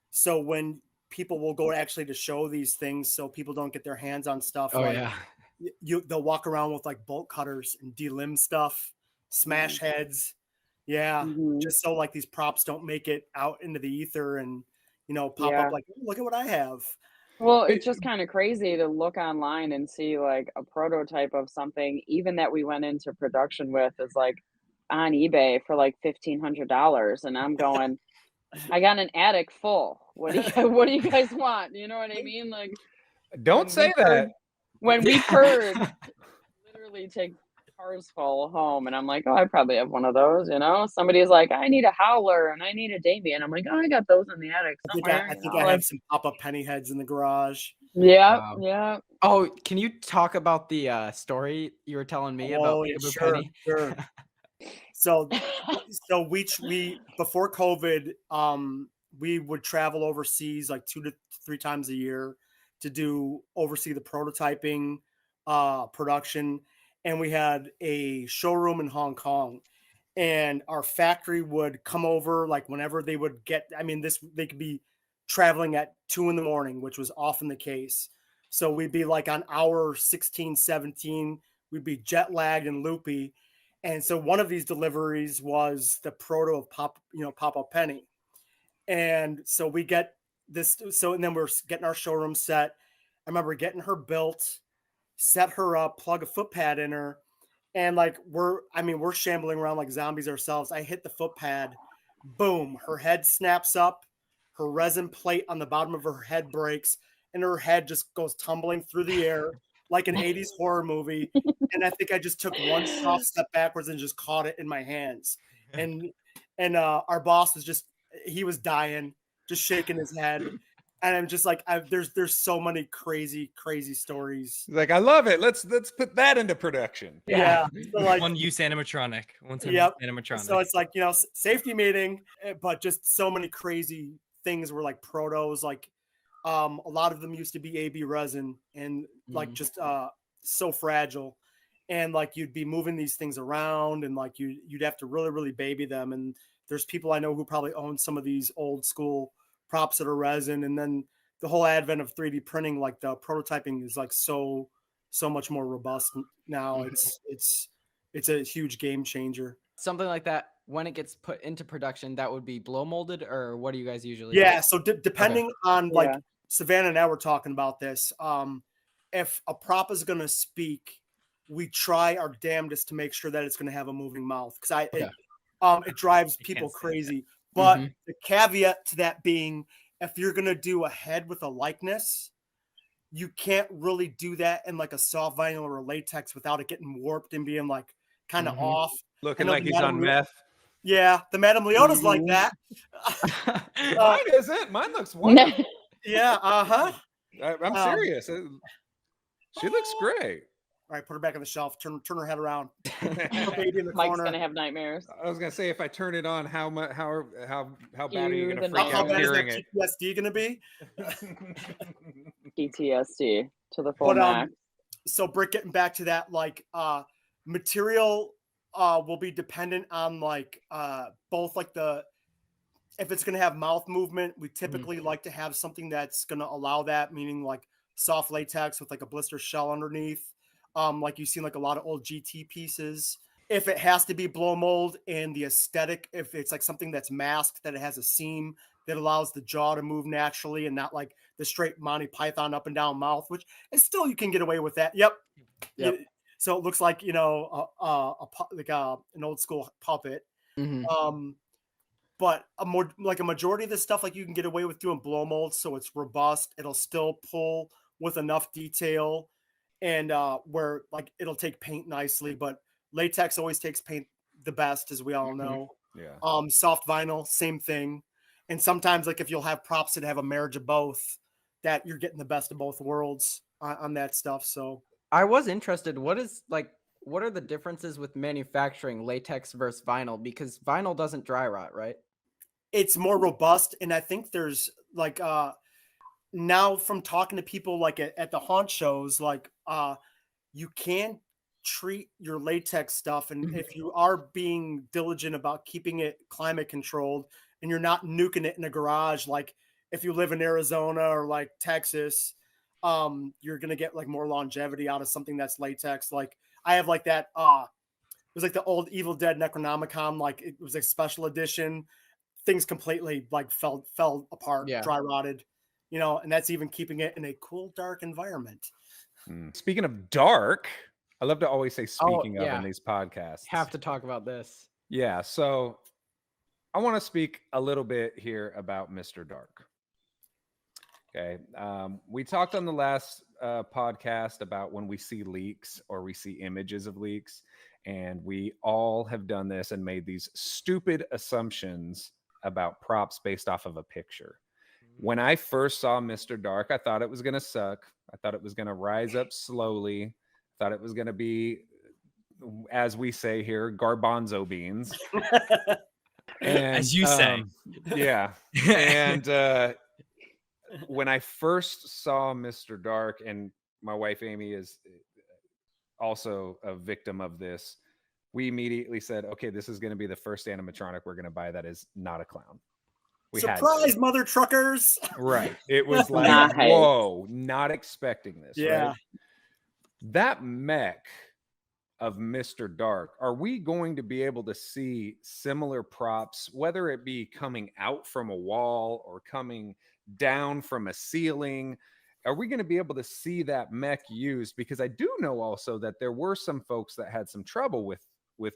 so when people will go actually to show these things so people don't get their hands on stuff, they'll walk around with like bolt cutters and delimb stuff, smash heads. Yeah. Just so like these props don't make it out into the ether and, you know, pop up like, oh, look at what I have. Well, it's just kind of crazy to look online and see like a prototype of something, even that we went into production with, is like on eBay for like $1,500, and I'm going, I got an attic full. What do you guys want? You know what I mean? Like, don't say that. When we purge, literally take cars full home, and I'm like, oh, I probably have one of those. You know, somebody's like, I need a howler and I need a Damien. I'm like, oh, I got those in the attic somewhere. I think I have some pop-up penny heads in the garage. Yeah, yeah. Oh, can you talk about the story you were telling me about Penny? Sure. So we before COVID, we would travel overseas like 2 to 3 times a year to oversee the prototyping, production. And we had a showroom in Hong Kong, and our factory would come over like whenever they would get, they could be traveling at 2 a.m, which was often the case. So we'd be like on hour 16, 17, we'd be jet lagged and loopy. And so one of these deliveries was the proto of Pop-Up Penny. And so we get this. And then we're getting our showroom set. I remember getting her built, set her up, plug a foot pad in her. And like, we're shambling around like zombies ourselves. I hit the foot pad, boom, her head snaps up, her resin plate on the bottom of her head breaks, and her head just goes tumbling through the air like an 80s horror movie. And I think I just took one soft step backwards and just caught it in my hands. And our boss he was dying, just shaking his head. And I'm just like, there's so many crazy stories. Like, I love it. Let's put that into production. Yeah. So like, one use animatronic. Animatronic. So it's like, safety meeting, but just so many crazy things were like protos. Like, a lot of them used to be AB resin and like just so fragile. And like, you'd be moving these things around, and like you'd have to really, really baby them. And there's people I know who probably own some of these old school props that are resin. And then the whole advent of 3D printing, like the prototyping is like so much more robust now. It's a huge game changer. Something like that, when it gets put into production, that would be blow molded, or what do you guys usually do? Yeah, so depending on like Savannah and I were talking about this. If a prop is going to speak, we try our damnedest to make sure that it's going to have a moving mouth, because it drives people crazy. But the caveat to that being, if you're going to do a head with a likeness, you can't really do that in like a soft vinyl or a latex without it getting warped and being like kind of off. Looking like he's on meth. Yeah, the Madame Leota's like that. Mine isn't. Mine looks wonderful. Yeah, I'm serious. She looks great. All right, put her back on the shelf. Turn her head around. Baby in the Mike's corner. gonna have nightmares. I was gonna say, if I turn it on, how bad are you gonna freak How out bad hearing is it? that PTSD gonna be? PTSD to the full max. So Britt, getting back to that, like material will be dependent on like both like if it's gonna have mouth movement, we typically like to have something that's gonna allow that, meaning like soft latex with like a blister shell underneath. Like you've seen like a lot of old GT pieces. If it has to be blow mold and the aesthetic, if it's like something that's masked, that it has a seam that allows the jaw to move naturally and not like the straight Monty Python up and down mouth, which is still, you can get away with that. Yep. So it looks like, you know, an old school puppet. But a majority of this stuff, like you can get away with doing blow molds, so it's robust. It'll still pull with enough detail, and where like it'll take paint nicely. But latex always takes paint the best, as we all know. Soft vinyl, same thing. And sometimes, like if you'll have props that have a marriage of both, that you're getting the best of both worlds on that stuff. So I was interested. What are the differences with manufacturing latex versus vinyl? Because vinyl doesn't dry rot, right? It's more robust, and I think there's like now from talking to people like at the haunt shows, like you can treat your latex stuff, and if you are being diligent about keeping it climate controlled and you're not nuking it in a garage, like if you live in Arizona or like Texas, you're gonna get like more longevity out of something that's latex. Like I have like that it was like the old Evil Dead Necronomicon, like it was a special edition. Things completely like fell apart, dry rotted, you know, and that's even keeping it in a cool, dark environment. Speaking of dark, I love to always say speaking of in these podcasts. Have to talk about this. Yeah, so I want to speak a little bit here about Mr. Dark. Okay, we talked on the last podcast about when we see leaks or we see images of leaks, and we all have done this and made these stupid assumptions about props based off of a picture. When I first saw Mr. Dark, I thought it was going to suck. I thought it was going to rise up slowly. I thought it was going to be, as we say here, garbanzo beans. And, as you say. Yeah. And when I first saw Mr. Dark, and my wife Amy is also a victim of this, we immediately said, okay, this is going to be the first animatronic we're going to buy that is not a clown. We Surprise, mother truckers. Right. It was like, whoa, not expecting this. Yeah. Right? That mech of Mr. Dark, are we going to be able to see similar props, whether it be coming out from a wall or coming down from a ceiling? Are we going to be able to see that mech used? Because I do know also that there were some folks that had some trouble with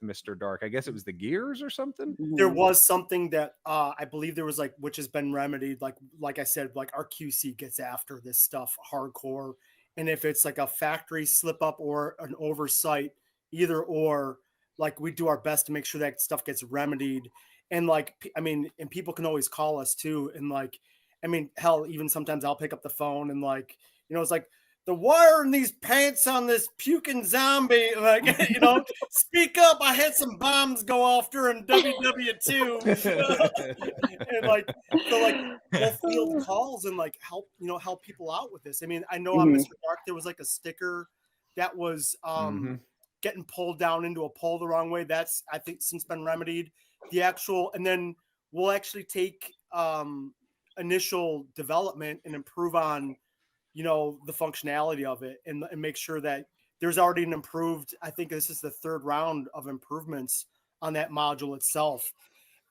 Mr. Dark. I guess it was the gears or something. There was something that I believe there was like, which has been remedied. Like I said, like our QC gets after this stuff hardcore. And if it's like a factory slip up or an oversight, either or, like we do our best to make sure that stuff gets remedied. And like, I mean, and people can always call us too. And like, I mean, hell, even sometimes I'll pick up the phone and like, you know, it's like, the wire in these pants on this puking zombie, like, you know, speak up. I had some bombs go off during WW2. And like, so like we'll field calls and like help people out with this. I mean, I know on Mr. Dark, there was like a sticker that was getting pulled down into a pole the wrong way. That's, I think, since been remedied. The actual, and then we'll actually take initial development and improve on, you know, the functionality of it and make sure that there's already an improved, I think this is the third round of improvements on that module itself.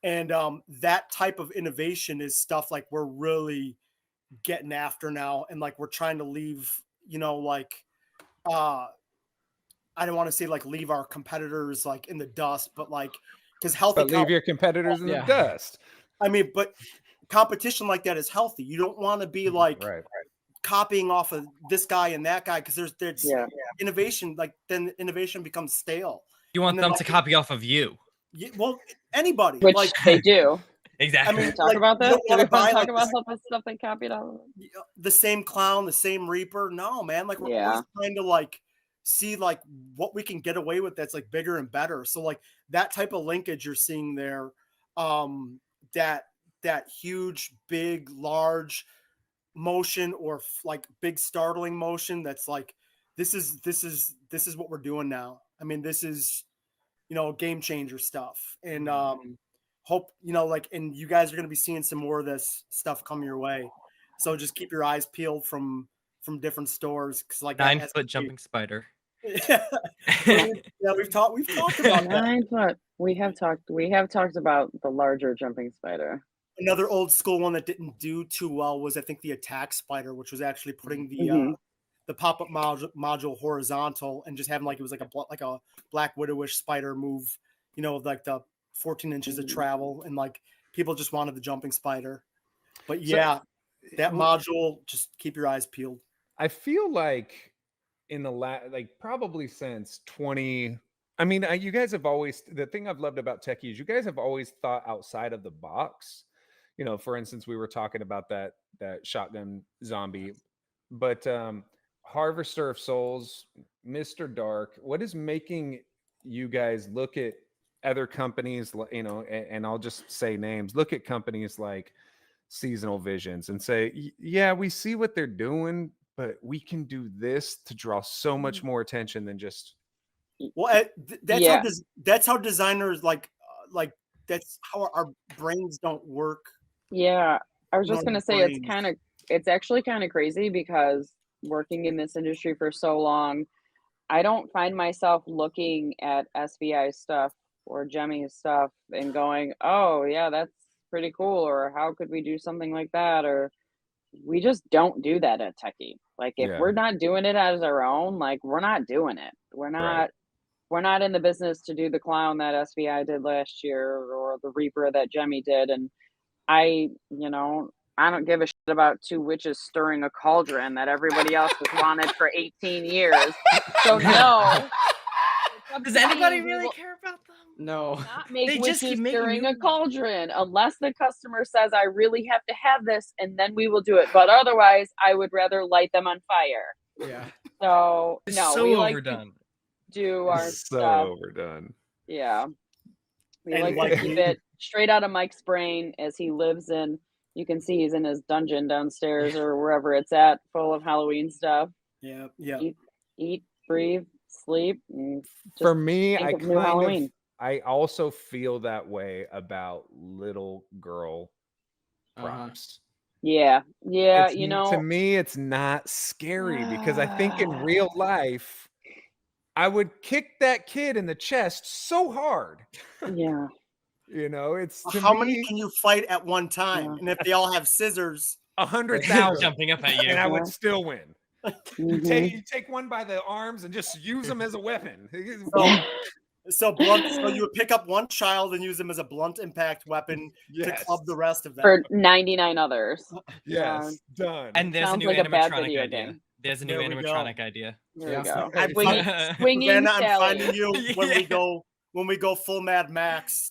And that type of innovation is stuff like we're really getting after now. And like, we're trying to leave, you know, like, I don't want to say like leave our competitors like in the dust, but like, because healthy. But leave your competitors in the dust. I mean, but competition like that is healthy. You don't want to be like, copying off of this guy and that guy, because there's innovation, like then innovation becomes stale. You want them to copy off of you. Yeah, well, anybody, which like they do. Exactly. I mean, talk about that. Do we talk about stuff they copied off of the same clown, the same Reaper? No, man. Like we're always trying to like see like what we can get away with that's like bigger and better. So like that type of linkage you're seeing there, that huge, big, large motion or like big startling motion, that's like this is what we're doing now. I mean, this is, you know, game changer stuff. And hope, you know, like, and you guys are going to be seeing some more of this stuff come your way, so just keep your eyes peeled from different stores, because like 9-foot jumping spider. Yeah, we've talked about 9 foot. We have talked about the larger jumping spider. Another old school one that didn't do too well was, I think, the attack spider, which was actually putting the pop-up module horizontal and just having like it was like a Black Widowish spider move, you know, like the 14 inches of travel, and like people just wanted the jumping spider. But yeah, that module, just keep your eyes peeled. I feel like in the like probably since 20, I mean, you guys have always, the thing I've loved about Techie is you guys have always thought outside of the box. You know, for instance, we were talking about that shotgun zombie, but Harvester of Souls, Mr. Dark, what is making you guys look at other companies, you know, and I'll just say names, look at companies like Seasonal Visions and say, yeah, we see what they're doing, but we can do this to draw so much more attention than just. Well, that's how designers like that's how our brains don't work. Yeah, I was just Normal gonna say brains. it's actually kind of crazy because working in this industry for so long, I don't find myself looking at SVI stuff or Jemmy stuff and going, "Oh, yeah, that's pretty cool," or "How could we do something like that?" Or we just don't do that at Techie. Like if Yeah. we're not doing it as our own, like we're not doing it. Right. We're not in the business to do the clown that SVI did last year or the Reaper that Jemmy did. And I don't give a shit about two witches stirring a cauldron that everybody else has wanted for 18 years. So no. Does anybody really care about them? No. Not make They just witches keep making stirring new a cauldron unless the customer says I really have to have this, and then we will do it. But otherwise, I would rather light them on fire. Yeah. So It's no, so we like overdone. to do our So stuff. overdone. Yeah. We And like like to keep it straight out of Mike's brain as he lives in. You can see he's in his dungeon downstairs or wherever it's at, full of Halloween stuff. Yeah. Eat, breathe, sleep. And For me, think of new Halloween. I also feel that way about little girl props. Yeah. To me, it's not scary because I think in real life, I would kick that kid in the chest so hard. Yeah. You know, it's to How me, many can you fight at one time? Yeah. And if they all have scissors, 100,000, Jumping up at you. and I would still win. You Mhm. take one by the arms and just use them as a weapon. so you would pick up one child and use them as a blunt impact weapon to club the rest of them. For 99 others. Yes, done. And there's a Sounds new like a bad animatronic video idea. game. There's a new There we go. animatronic idea. There we go. I'm Swinging Savannah, I'm Sally. finding you when we go full Mad Max.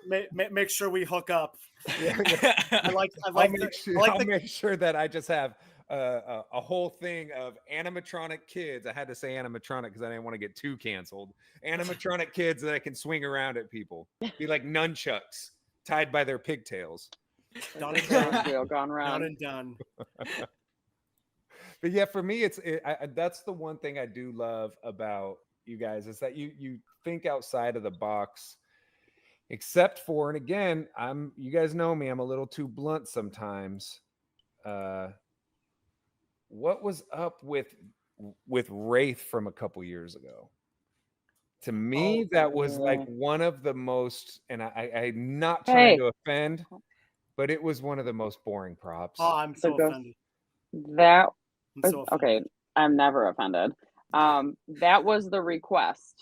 Make sure we hook up. I'll make sure that I just have a whole thing of animatronic kids. I had to say animatronic because I didn't want to get too canceled. Animatronic kids that I can swing around at people, be like nunchucks tied by their pigtails. Done and done. Wheel gone round. Done and done. But yeah, for me, that's the one thing I do love about you guys is that you think outside of the box. Except for, and again, you guys know me, I'm a little too blunt sometimes. What was up with Wraith from a couple years ago? To me, that was like one of the most, and I'm not trying to offend, but it was one of the most boring props. Oh, I'm so offended. Okay, I'm never offended. That was the request.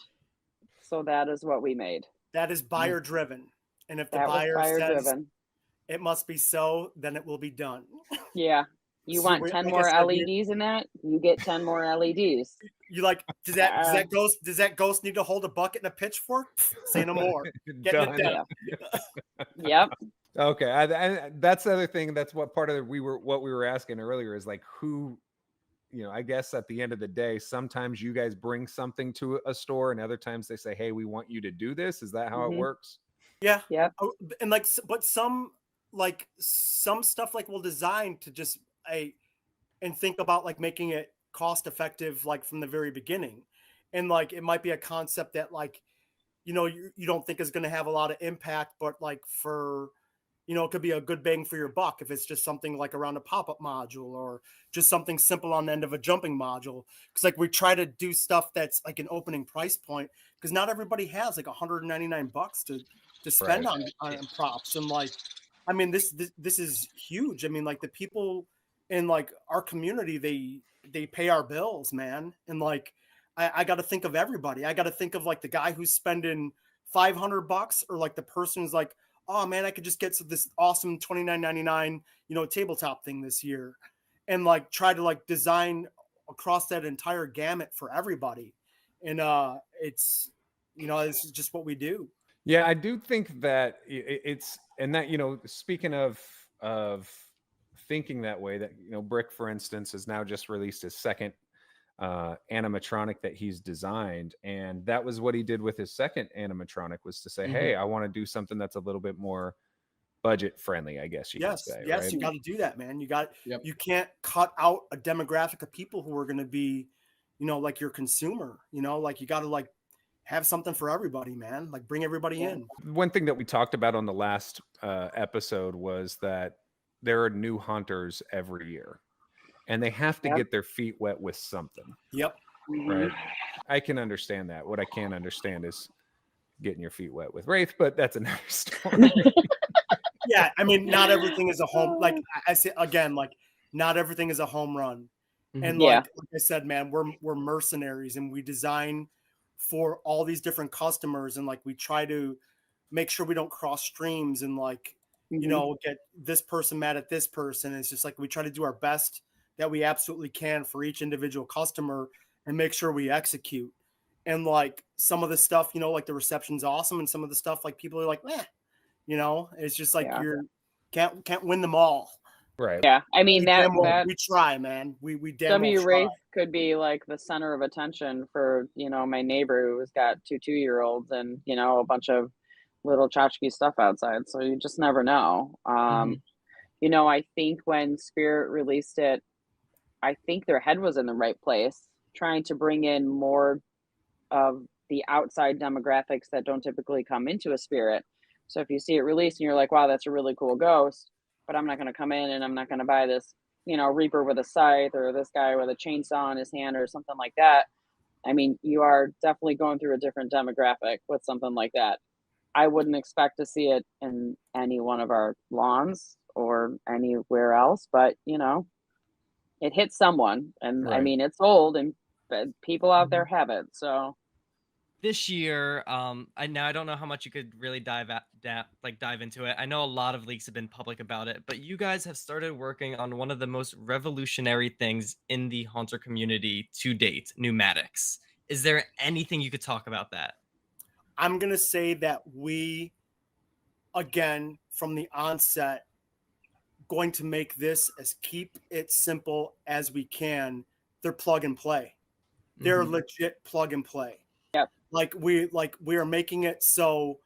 So that is what we made. That is buyer driven. And if the buyer says it must be so, then it will be done. Yeah. You want 10 more LEDs in that? You get 10 more LEDs. You like, does that ghost need to hold a bucket and a pitchfork? Say no more. Getting it done. Yep. Okay. That's the other thing. That's what part of what we were asking earlier is like who, I guess at the end of the day, sometimes you guys bring something to a store and other times they say, hey, we want you to do this. Is that how it works? Yeah. Yeah. And but some stuff like we'll design to just and think about like making it cost effective, like from the very beginning. And like, it might be a concept that like, you don't think is going to have a lot of impact, but like for, it could be a good bang for your buck if it's just something like around a pop-up module or just something simple on the end of a jumping module. Because like we try to do stuff that's like an opening price point because not everybody has like $199 to spend on props. And like, I mean, this is huge. I mean, like the people in like our community, they pay our bills, man. And like, I got to think of everybody. I got to think of like the guy who's spending $500, or like the person who's like, oh man, I could just get to this awesome $29.99, tabletop thing this year, and like try to like design across that entire gamut for everybody. And it's this is just what we do. Yeah, I do think that it's, and that, speaking of thinking that way, that, Brick, for instance, has now just released his second animatronic that he's designed. And that was what he did with his second animatronic, was to say, hey, I want to do something that's a little bit more budget friendly, I guess you could say. Yes, right? you got to do that, man. You can't cut out a demographic of people who are going to be, like your consumer, like you got to like have something for everybody, man. Like bring everybody in. One thing that we talked about on the last episode was that there are new hunters every year, and they have to get their feet wet with something. Yep. Right. I can understand that. What I can't understand is getting your feet wet with Wraith, but that's another story. Yeah, I mean, not everything is a home. Like I say again, like not everything is a home run. And like I said, man, we're mercenaries, and we design for all these different customers, and like we try to make sure we don't cross streams and like get this person mad at this person. It's just like we try to do our best that we absolutely can for each individual customer and make sure we execute. And like some of the stuff, like the reception's awesome, and some of the stuff like people are like, it's just like you're can't win them all. Right. Yeah. I mean, that we try, man. We damn well try. Wraith could be like the center of attention for, my neighbor who's got 2-2-year-olds and, a bunch of little tchotchke stuff outside. So you just never know. I think when Spirit released it, I think their head was in the right place, trying to bring in more of the outside demographics that don't typically come into a Spirit. So if you see it released and you're like, wow, that's a really cool ghost, but I'm not going to come in and I'm not going to buy this, Reaper with a scythe or this guy with a chainsaw in his hand or something like that. I mean, you are definitely going through a different demographic with something like that. I wouldn't expect to see it in any one of our lawns or anywhere else, but it hits someone, and right. I mean, it's old, and people out there have it. So this year, I don't know how much you could really dive into it. I know a lot of leaks have been public about it, but you guys have started working on one of the most revolutionary things in the Haunter community to date, pneumatics. Is there anything you could talk about that? I'm going to say that we, again, from the onset, going to make this as keep it simple as we can. They're plug and play. They're legit plug and play. Yep. Like we are making it so,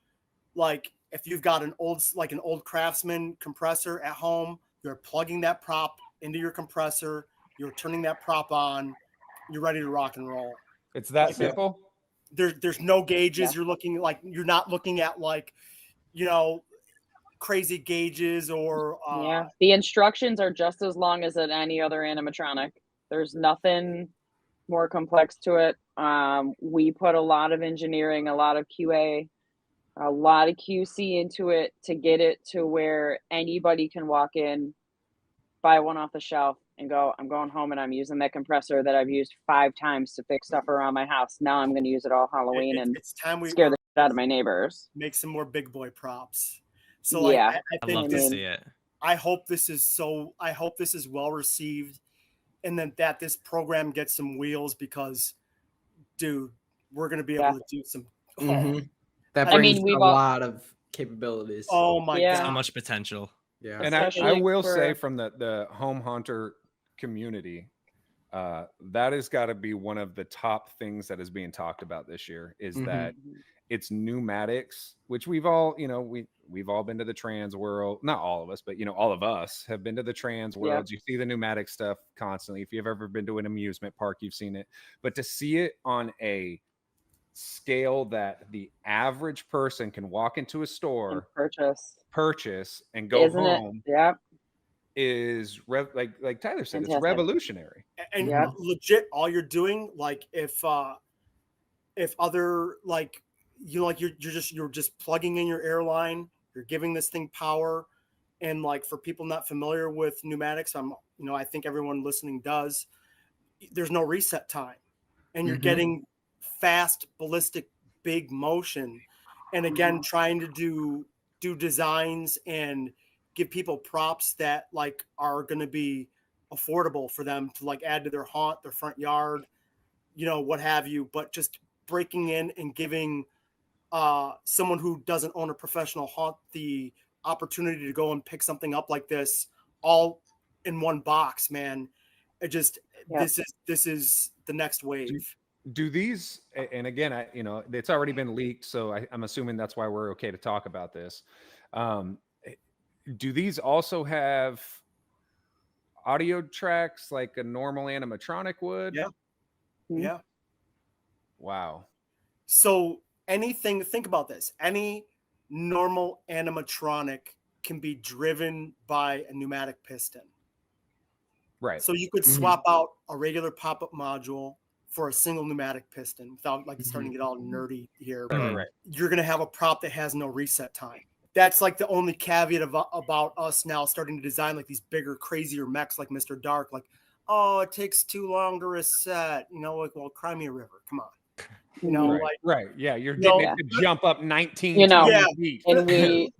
like if you've got an old Craftsman compressor at home, you're plugging that prop into your compressor, you're turning that prop on, you're ready to rock and roll. It's that simple. There's no gauges. You're not looking at crazy gauges or the instructions are just as long as at any other animatronic. There's nothing more complex to it. We put a lot of engineering, a lot of QA, a lot of QC into it to get it to where anybody can walk in, buy one off the shelf and go, I'm going home and I'm using that compressor that I've used 5 times to fix stuff around my house. Now I'm going to use it all Halloween and it's time we scare the shit out of my neighbors. Make some more big boy props. So I think love to see it. I hope this is well received, and then that this program gets some wheels, because dude, we're going to be able to do some that brings a lot of capabilities. Oh my god, so much potential. Yeah. And I will say, from the home haunter community, that has got to be one of the top things that is being talked about this year, is that it's pneumatics, which we've all, we've all been to the trans world. Not all of us, but all of us have been to the trans world. You see the pneumatic stuff constantly. If you've ever been to an amusement park, you've seen it. But to see it on a scale that the average person can walk into a store, purchase and go home, is like Tyler said, it's revolutionary. And legit, all you're doing, like if other you're just plugging in your airline, you're giving this thing power, And like for people not familiar with pneumatics, I think everyone listening does. There's no reset time, and you're getting fast, ballistic, big motion. And again, trying to do designs and give people props that like are going to be affordable for them to like add to their haunt, their front yard, what have you. But just breaking in and giving someone who doesn't own a professional haunt the opportunity to go and pick something up like this all in one box, man. This is the next wave. Do these, and again, it's already been leaked, so I'm assuming that's why we're okay to talk about this. Do these also have audio tracks like a normal animatronic would? Yeah. Yeah. Wow. So think about this. Any normal animatronic can be driven by a pneumatic piston. Right. So you could swap out a regular pop-up module for a single pneumatic piston without like starting to get all nerdy here. But you're going to have a prop that has no reset time. That's like the only caveat about us now starting to design like these bigger, crazier mechs like Mr. Dark. Like, oh, it takes too long to reset. Like, well, cry me a river. Come on. Right. Yeah, you're getting it to jump up 19 feet. And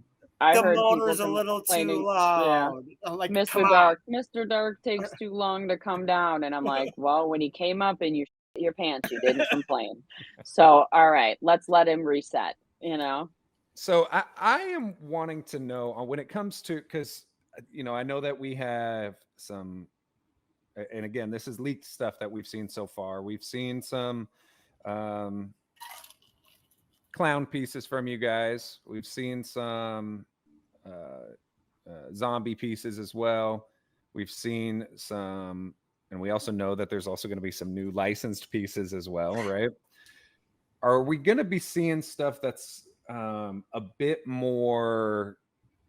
I the heard motor's a little too loud. Yeah. Like, Mr. Dark takes too long to come down. And I'm like, well, when he came up and you shit your pants, you didn't complain. So, all right, let's let him reset, So I am wanting to know when it comes to, because, I know that we have some, and again, this is leaked stuff that we've seen so far. We've seen some clown pieces from you guys. We've seen some zombie pieces as well. We've seen some, and we also know that there's also going to be some new licensed pieces as well, right? Are we going to be seeing stuff that's a bit more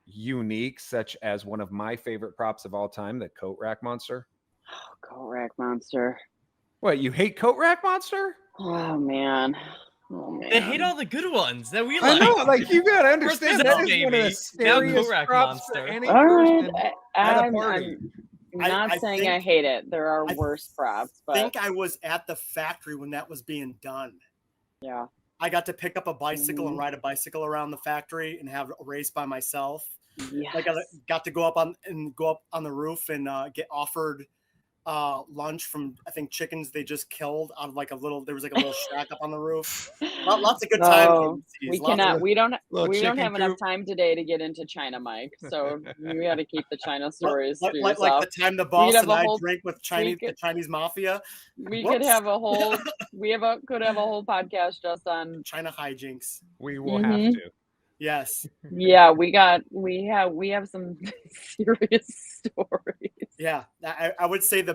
unique, such as one of my favorite props of all time, the coat rack monster? Oh, coat rack monster. What, you hate coat rack monster? Oh man. They hate all the good ones that we like. I know, like you gotta understand that is baby. one of the scariest Now props for monster. any All person right. at a party. I'm not saying I hate it. There are worse props, but I think I was at the factory when that was being done. Yeah. I got to pick up a bicycle and ride a bicycle around the factory and have a race by myself. Yes. I got to go up on the roof and get offered lunch from, I think, chickens they just killed out of there was like a little shack up on the roof. Lots of good times. We don't have enough time today to get into China, Mike. So we got to keep the China stories to yourself. Like the time the boss and I drank with the Chinese mafia. We could have a whole could have a whole podcast just on China hijinks. We will have to. Yes. Yeah, we have some serious stories. Yeah, I would say one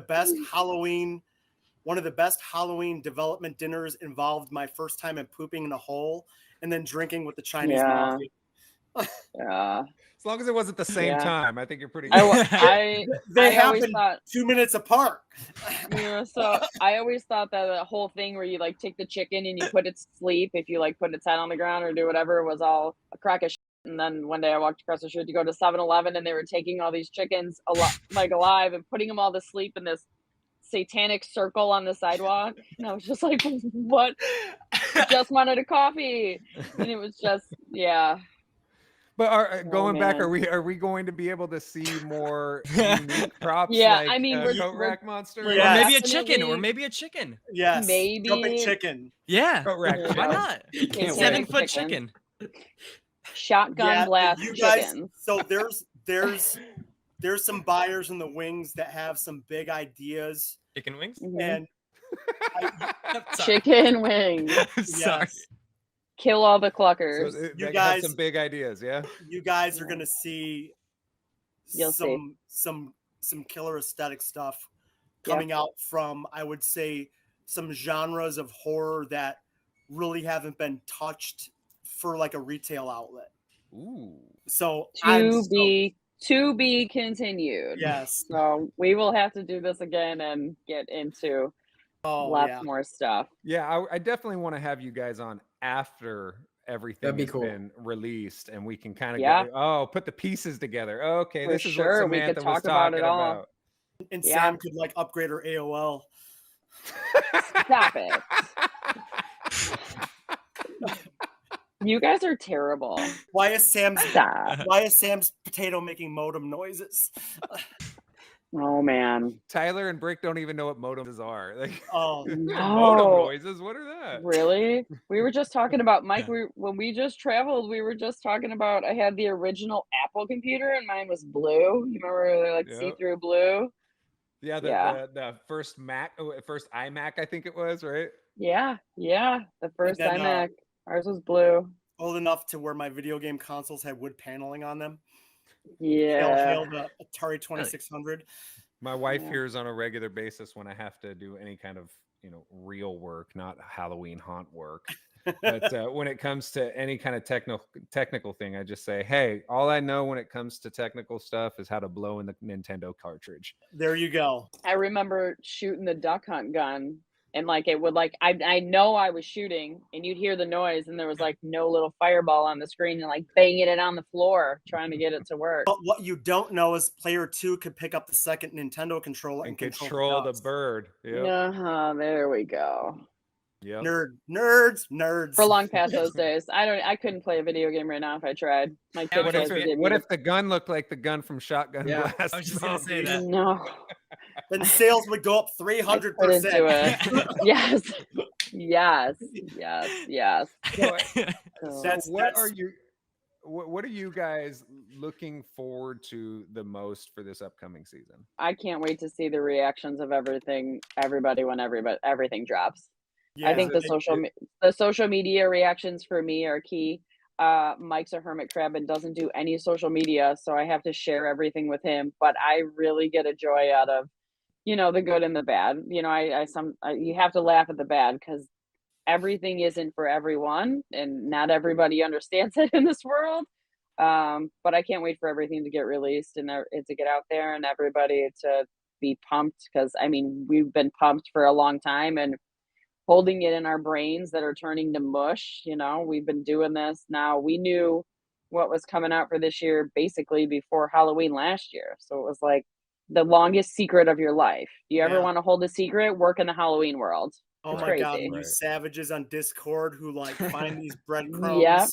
of the best Halloween development dinners involved my first time in pooping in a hole and then drinking with the Chinese mafia. Yeah. As long as it wasn't the same time, I think you're pretty good. They happened 2 minutes apart. So I always thought that the whole thing where you like take the chicken and you put it to sleep, if you like put its head on the ground or do whatever, was all a crock of shit. And then one day I walked across the street to go to 7-Eleven and they were taking all these chickens alive and putting them all to sleep in this satanic circle on the sidewalk. And I was just like, what? I just wanted a coffee. And it was just, yeah. But going back, are we going to be able to see more unique props? Yeah, like, I mean, coat rack monster, or maybe a chicken, Yes, maybe jumping chicken. Yeah, coat rack. why not? 7-foot chicken. Shotgun blast chickens. So there's some buyers in the wings that have some big ideas. Chicken wings and chicken wings. Sorry. Yes. Kill all the cluckers. So you guys have some big ideas, yeah. You guys are gonna see some killer aesthetic stuff coming out from, I would say, some genres of horror that really haven't been touched for like a retail outlet. Ooh. So to be continued. Yes. So we will have to do this again and get into lots more stuff. Yeah, I definitely want to have you guys on after everything be has cool. been released, and we can kind of Yeah. go, put the pieces together. Okay, For this is what sure, we could Samantha was talk about talking it all. about. And Yeah. Sam could like upgrade her AOL. Stop it. You guys are terrible. Why is Sam's Stop. potato making modem noises? Oh man. Tyler and Brick don't even know what modems are. Like, Oh modem No. noises. What are that? Really? We were just talking about Mike. When we just traveled, we were just talking about. I had the original Apple computer, and mine was blue. You remember, like Yep. see-through blue? Yeah, Yeah. the first first iMac, I think it was, right? Yeah. The first then, iMac. Ours was blue. old enough to where my video game consoles had wood paneling on them. Yeah. Hail the Atari 2600. My wife Yeah. hears on a regular basis when I have to do any kind of real work, not Halloween haunt work. But when it comes to any kind of technical thing, I just say, hey, all I know when it comes to technical stuff is how to blow in the Nintendo cartridge. There you go. I remember shooting the duck hunt gun, and like it would I know I was shooting, and you'd hear the noise, and there was like no little fireball on the screen, and like banging it on the floor trying to get it to work. But what you don't know is player 2 could pick up the second Nintendo controller And and control the ducks. bird. Yep. There we go. Yep. Nerds. For long past those days. I couldn't play a video game right now if I tried. My kid What tries to get me if the gun looked like the gun from Shotgun Yeah, Blast? I was just gonna say that. No. Then sales would go up I 300%. couldn't do it. Yes. That's What are you guys looking forward to the most for this upcoming season? I can't wait to see the reactions of everything, everybody when everything drops. Yeah, I think the social media reactions for me are key. Mike's a hermit crab and doesn't do any social media, so I have to share everything with him. But I really get a joy out of, the good and the bad. You have to laugh at the bad because everything isn't for everyone, and not everybody understands it in this world. But I can't wait for everything to get released and it to get out there and everybody to be pumped because we've been pumped for a long time and holding it in our brains that are turning to mush. We've been doing this now. We knew what was coming out for this year basically before Halloween last year. So it was like the longest secret of your life. Do you ever want to hold a secret? Work in the Halloween world. Oh It's my crazy. God, you savages on Discord who like find these breadcrumbs. Yep.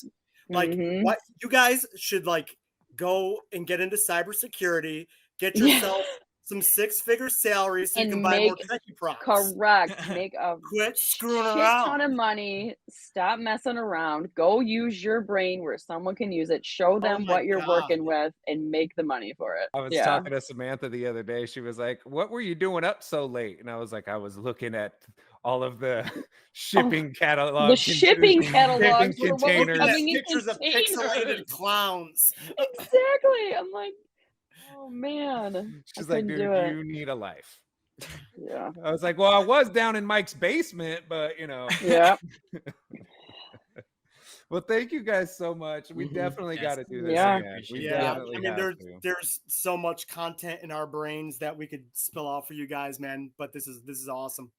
Like what you guys should like go and get into cybersecurity, get yourself some 6-figure salaries so you can buy more Techie products. Correct. Make a Quit screwing shit around. ton of money. Stop messing around. Go use your brain where someone can use it. Show them what you're working with and make the money for it. I was talking to Samantha the other day. She was like, what were you doing up so late? And I was like, I was looking at all of the shipping catalogs. The shipping catalogs shipping containers. coming in Pictures of pixelated clowns. Exactly. I'm like, oh man. She's like, dude, you need a life. Yeah. I was like, well, I was down in Mike's basement, but Yeah. Well, thank you guys so much. We definitely got to do this Yeah. again. We Yeah, definitely there's so much content in our brains that we could spill out for you guys, man. But this is awesome.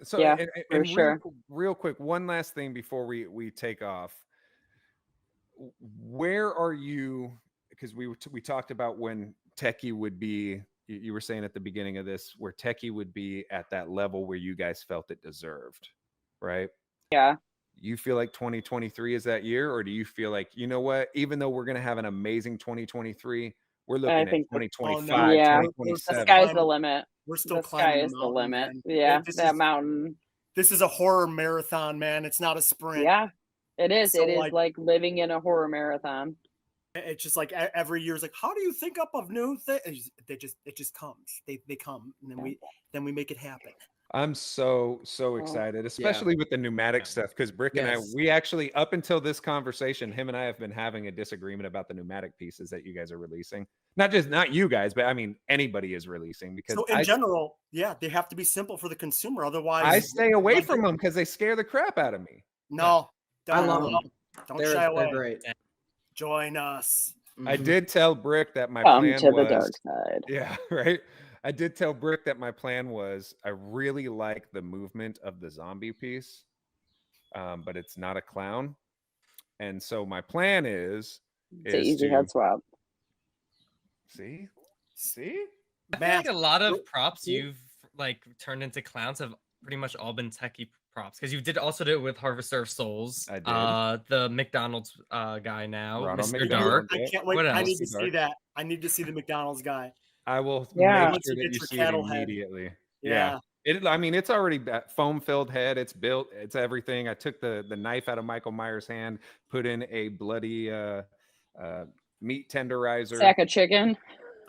So real quick, one last thing before we take off. Where are you? Because we talked about when Techie would be. You were saying at the beginning of this where Techie would be at that level where you guys felt it deserved, right? Yeah. You feel like 2023 is that year, or do you feel like, you know what, even though we're going to have an amazing 2023, we're looking at 2025, 2027. The sky's the limit. We're still The sky climbing is the limit. Man. Yeah, mountain. This is a horror marathon, man. It's not a sprint. Yeah, it is. So it is like living in a horror marathon. It's just like every year is like, how do you think up of new things? It just comes. They come, and then we make it happen. I'm so excited, especially with the pneumatic stuff, because Brick and I, we actually, up until this conversation, him and I have been having a disagreement about the pneumatic pieces that you guys are releasing. Not you guys, but I mean anybody is releasing, because in general, they have to be simple for the consumer. Otherwise, I stay away from them because they scare the crap out of me. No, I love them. Don't shy away. They're great. Join us. I did tell Brick that my Come plan to was the dark side. Yeah, right. I did tell Brick that my plan was I really like the movement of the zombie piece, but it's not a clown. And so my plan is It's an easy head swap. see. I feel like a lot of props you've like turned into clowns have pretty much all been techie props, because you also did it with Harvester of Souls. I did. The McDonald's guy now, Ronald Mr. McDonald. Dark. I can't wait. What I else? need to see that. I need to see the McDonald's guy. I will Yeah. make Once sure you that get you your see it cattle head. immediately. Yeah. I mean, it's already foam filled head. It's built. It's everything. I took the knife out of Michael Myers' hand, put in a bloody meat tenderizer. Sack of chicken.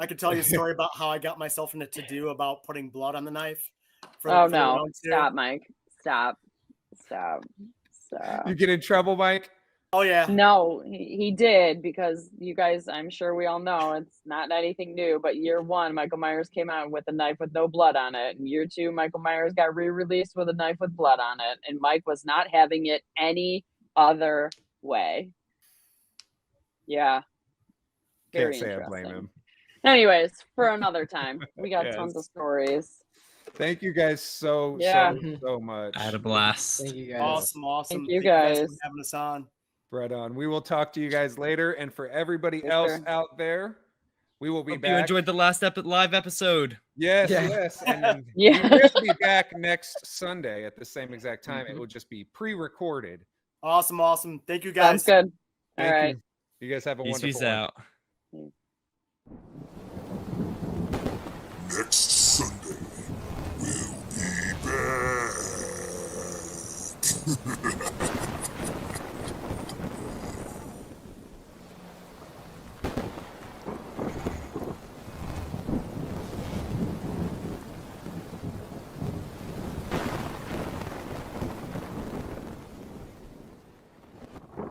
I could tell you a story about how I got myself in a to-do about putting blood on the knife. Oh for no! round two. Stop, Mike. Stop. You get in trouble, Mike? Oh yeah. No, he did, because you guys, I'm sure we all know it's not anything new, but year one, Michael Myers came out with a knife with no blood on it. And year two, Michael Myers got re-released with a knife with blood on it. And Mike was not having it any other way. Yeah. Can't Very say I blame interesting. him. Anyways, for another time. We got Yes. tons of stories. Thank you guys so much. I had a blast. Thank you guys. Awesome. Thank you guys. for having us on. Right on. We will talk to you guys later. And for everybody Yes, else sir. out there, we will be Hope back. you enjoyed the last live episode. Yes, Yeah. yes. And then Yeah. we will be back next Sunday at the same exact time. It will just be pre-recorded. Awesome. Thank you Sounds guys. good. All Thank right. you. You guys have a wonderful Peace one. out. Next Sunday, we'll be back.